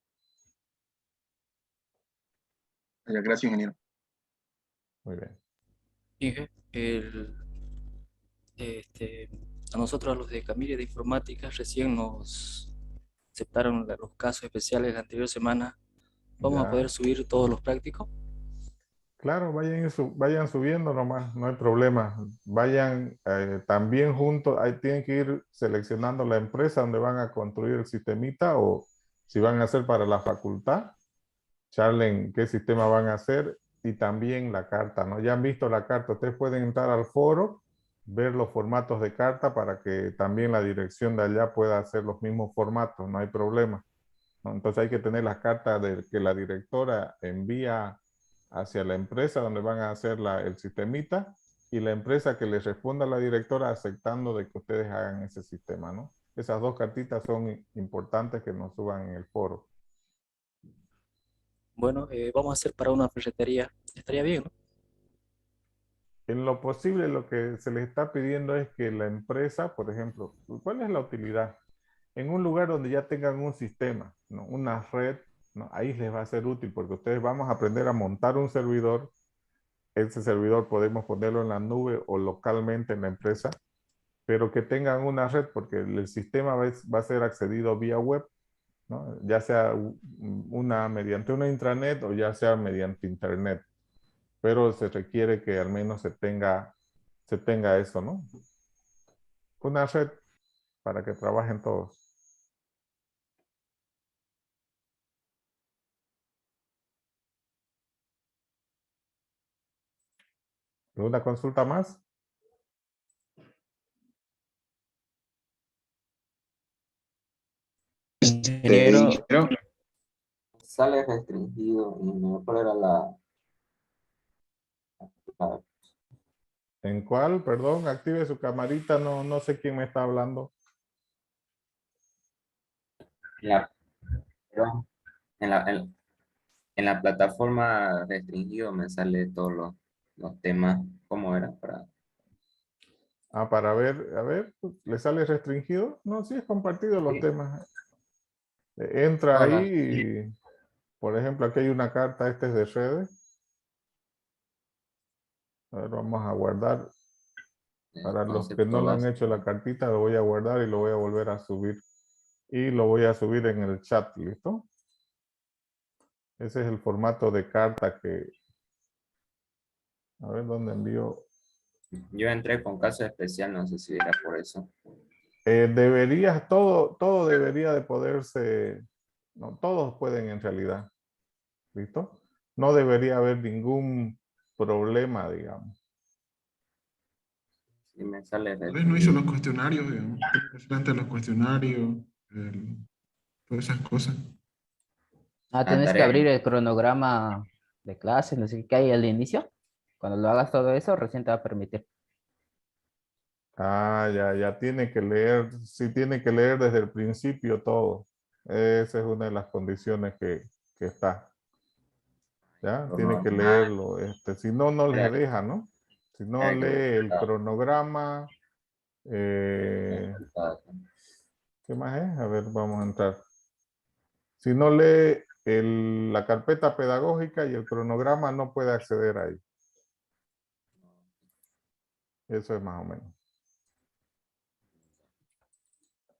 Gracias, ingeniero. Muy bien. Inge, a nosotros, los de Camiria de Informática, recién nos aceptaron los casos especiales la anterior semana. ¿Vamos a poder subir todos los prácticos? Claro, vayan subiendo nomás, no hay problema. Vayan también juntos, ahí tienen que ir seleccionando la empresa donde van a construir el sistemita, o si van a hacer para la facultad, charlen qué sistema van a hacer, y también la carta, ¿no? Ya han visto la carta, ustedes pueden entrar al foro ver los formatos de carta para que también la dirección de allá pueda hacer los mismos formatos, no hay problema, ¿no? Entonces hay que tener las cartas que la directora envía hacia la empresa donde van a hacer el sistemita y la empresa que les responda a la directora aceptando de que ustedes hagan ese sistema, ¿no? Esas dos cartitas son importantes que nos suban en el foro. Bueno, vamos a hacer para una ferretería. Estaría bien, ¿no? En lo posible, lo que se les está pidiendo es que la empresa, por ejemplo, ¿cuál es la utilidad? En un lugar donde ya tengan un sistema, ¿no? Una red, ¿no? Ahí les va a ser útil porque ustedes vamos a aprender a montar un servidor. Ese servidor podemos ponerlo en la nube o localmente en la empresa, pero que tengan una red porque el sistema va a ser accedido vía web, ¿no? Ya sea mediante una intranet o ya sea mediante internet. Pero se requiere que al menos se tenga eso, ¿no? Una red para que trabajen todos. ¿Una consulta más? Ingeniero. Sale restringido. ¿Cuál era la... ¿En cuál? Perdón, active su camarita, no sé quién me está hablando. Perdón, en la plataforma restringido me sale todos los temas. ¿Cómo era? Para ver, a ver, ¿le sale restringido? No, sí es compartido los temas. Entra Bueno, ahí y, por ejemplo, aquí hay una carta, este es de redes. A ver, vamos a guardar. Para los que no lo han hecho la cartita, lo voy a guardar y lo voy a volver a subir. Y lo voy a subir en el chat, ¿listo? Ese es el formato de carta que... A ver, ¿dónde envío? yo entré con caso especial, no sé si era por eso. Todo debería de poderse... No, todos pueden en realidad. ¿Listo? No debería haber ningún problema, digamos. Y me sale Tal vez no hizo los cuestionarios, digamos. Antes los cuestionarios, todas esas cosas. Tienes que abrir el cronograma de clases, no sé qué hay al inicio. Cuando lo hagas todo eso, recién te va a permitir. Ya tiene que leer, sí tiene que leer desde el principio todo. Esa es una de las condiciones que está. ¿Ya? Tiene que leerlo. Si no, no le deja, ¿no? Si no lee el cronograma, ¿qué más es? A ver, vamos a entrar. Si no lee la carpeta pedagógica y el cronograma, no puede acceder ahí. Eso es más o menos.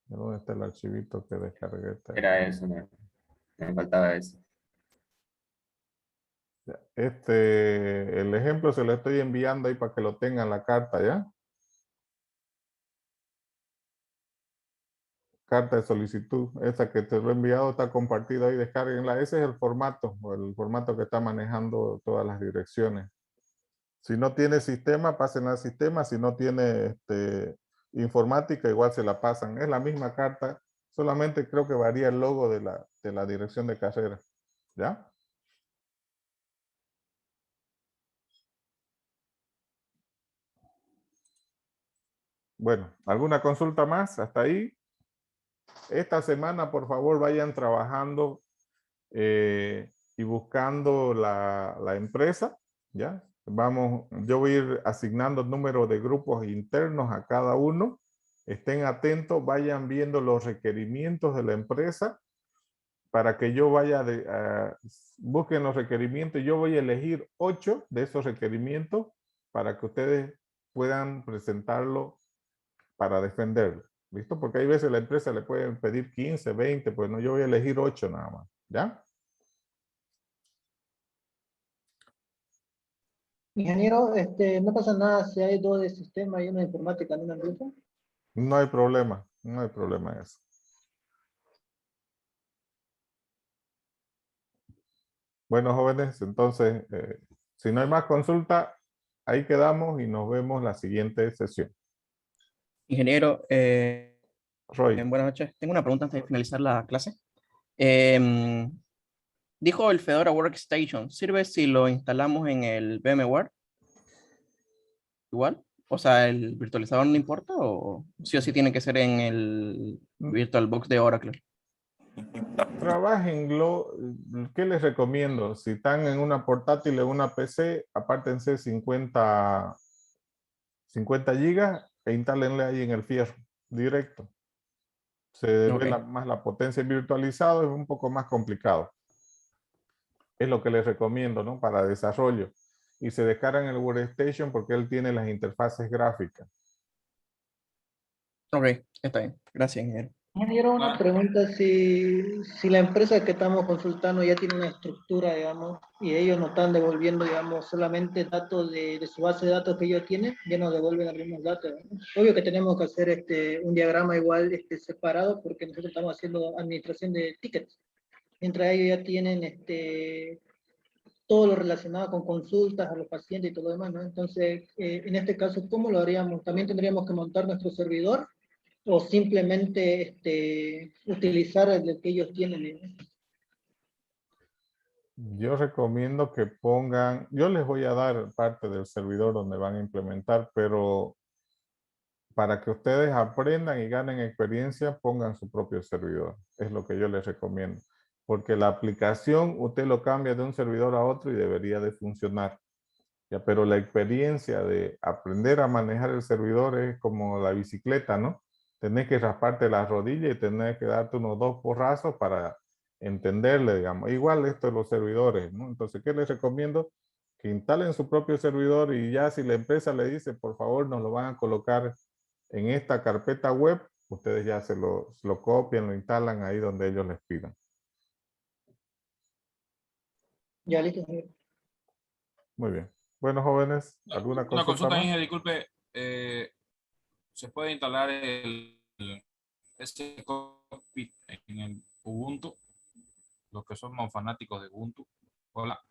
¿Dónde está el archivito que descargué? Era eso, me faltaba eso. El ejemplo se lo estoy enviando ahí para que lo tengan la carta, ¿ya? Carta de solicitud, esa que te lo he enviado está compartida ahí, descárguenla. Ese es el formato que está manejando todas las direcciones. Si no tiene sistema, pásenla al sistema. Si no tiene informática, igual se la pasan. Es la misma carta, solamente creo que varía el logo de la dirección de carrera. ¿Ya? Bueno, ¿alguna consulta más hasta ahí? Esta semana, por favor, vayan trabajando y buscando la empresa, ¿ya? Yo voy a ir asignando número de grupos internos a cada uno. Estén atentos, vayan viendo los requerimientos de la empresa para que yo busquen los requerimientos. Yo voy a elegir 8 de esos requerimientos para que ustedes puedan presentarlo para defenderlo. ¿Listo? Porque hay veces la empresa le pueden pedir 15, 20, pues no, yo voy a elegir 8 nada más. ¿Ya? Ingeniero, no pasa nada si hay dos de sistema y uno de informática en una empresa. No hay problema en eso. Bueno, jóvenes, entonces, si no hay más consulta, ahí quedamos y nos vemos la siguiente sesión. Ingeniero, Roy. buenas noches. Tengo una pregunta antes de finalizar la clase. Dijo el Fedora Workstation, ¿sirve si lo instalamos en el VMware? Igual, o sea, ¿el virtualizador no importa o sí o sí tiene que ser en el VirtualBox de Oracle? Trabajenlo. ¿Qué les recomiendo? Si están en una portátil o una PC, apártense 50 gigas e instálenle ahí en el fierro, directo. Se ve más la potencia virtualizado, es un poco más complicado. Es lo que les recomiendo, ¿no? Para desarrollo. Y se descargan el Workstation porque él tiene las interfaces gráficas. Ok, está bien. Gracias, ingeniero. Ingeniero, una pregunta, si la empresa que estamos consultando ya tiene una estructura, digamos, y ellos nos están devolviendo, digamos, solamente datos de su base de datos que ellos tienen, ya nos devuelven los mismos datos, ¿no? Obvio que tenemos que hacer un diagrama igual separado porque nosotros estamos haciendo administración de tickets, mientras ellos ya tienen todo lo relacionado con consultas a los pacientes y todo lo demás, ¿no? Entonces, en este caso, ¿cómo lo haríamos? ¿También tendríamos que montar nuestro servidor? ¿O simplemente utilizar el que ellos tienen? Yo recomiendo que pongan, yo les voy a dar parte del servidor donde van a implementar, pero para que ustedes aprendan y ganen experiencia, pongan su propio servidor. Es lo que yo les recomiendo. Porque la aplicación usted lo cambia de un servidor a otro y debería de funcionar. Ya, pero la experiencia de aprender a manejar el servidor es como la bicicleta, ¿no? Tenés que rasparte la rodilla y tenés que darte unos 2 porrazos para entenderle, digamos. Igual esto de los servidores, ¿no? Entonces, ¿qué les recomiendo? Que instalen su propio servidor y ya si la empresa le dice, por favor, nos lo van a colocar en esta carpeta web, ustedes ya se lo copian, lo instalan ahí donde ellos les pidan. Ya, listo. Muy bien. Bueno, jóvenes, ¿alguna Una consulta, más? ingeniero, disculpe. ¿Se puede instalar ese cockpit en el Ubuntu? Los que somos fanáticos de Ubuntu. Hola.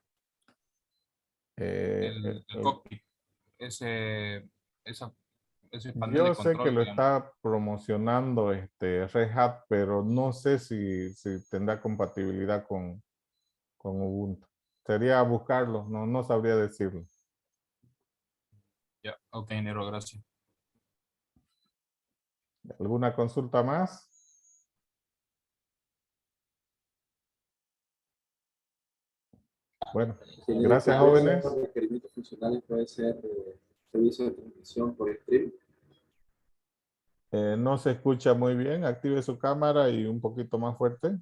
El cockpit. Ese panel Yo de sé que control, lo digamos. está promocionando Red Hat, pero no sé si tendrá compatibilidad con Ubuntu. Sería buscarlo, no sabría decirlo. Ya, ok, ingeniero, gracias. ¿Alguna consulta más? Bueno, gracias, jóvenes. Los requerimientos funcionales puede ser servicio de transmisión por stream. No se escucha muy bien. Active su cámara y un poquito más fuerte.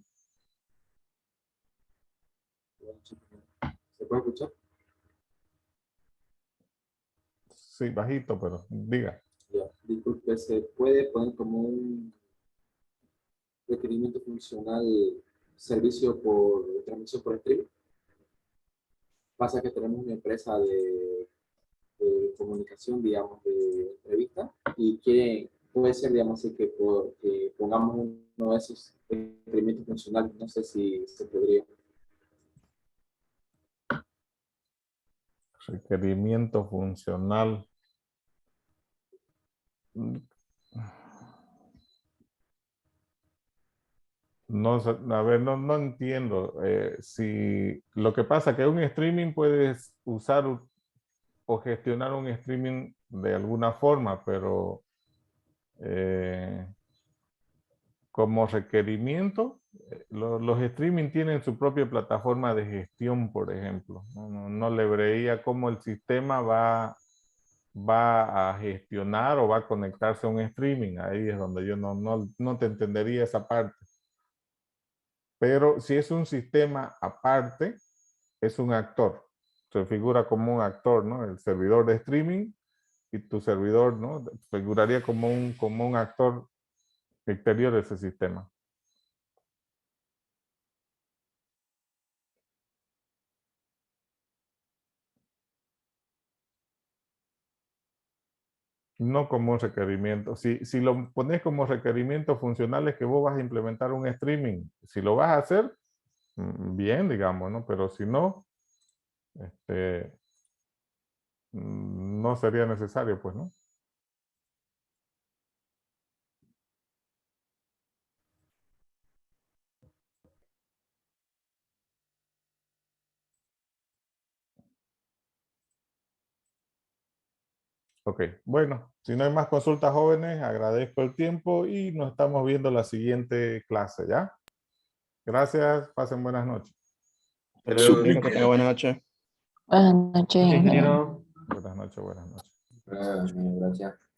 ¿Se puede escuchar? Sí, bajito, pero diga. Ya, disculpe, ¿se puede poner como un requerimiento funcional servicio por transmisión por stream? Pasa que tenemos una empresa de comunicación, digamos, de entrevista, y puede ser, digamos, así que pongamos uno de esos requerimientos funcionales, no sé si se podría. Requerimiento funcional. No, a ver, no entiendo. Si lo que pasa es que un streaming puedes usar o gestionar un streaming de alguna forma, pero como requerimiento, los streaming tienen su propia plataforma de gestión, por ejemplo. No le vería cómo el sistema va a gestionar o va a conectarse a un streaming. Ahí es donde yo no te entendería esa parte. Pero si es un sistema aparte, es un actor. Se figura como un actor, ¿no? El servidor de streaming y tu servidor, ¿no? Figuraría como un actor exterior de ese sistema. No como un requerimiento. Si lo pones como requerimiento funcional es que vos vas a implementar un streaming. Si lo vas a hacer, bien, digamos, ¿no? Pero si no, no sería necesario, pues, ¿no? Ok, bueno, si no hay más consultas, jóvenes, agradezco el tiempo y nos estamos viendo la siguiente clase, ¿ya? Gracias, pasen buenas noches. Súper, que tenga buena noche. Buenas noches, ingeniero. Buenas noches, buenas noches. Gracias.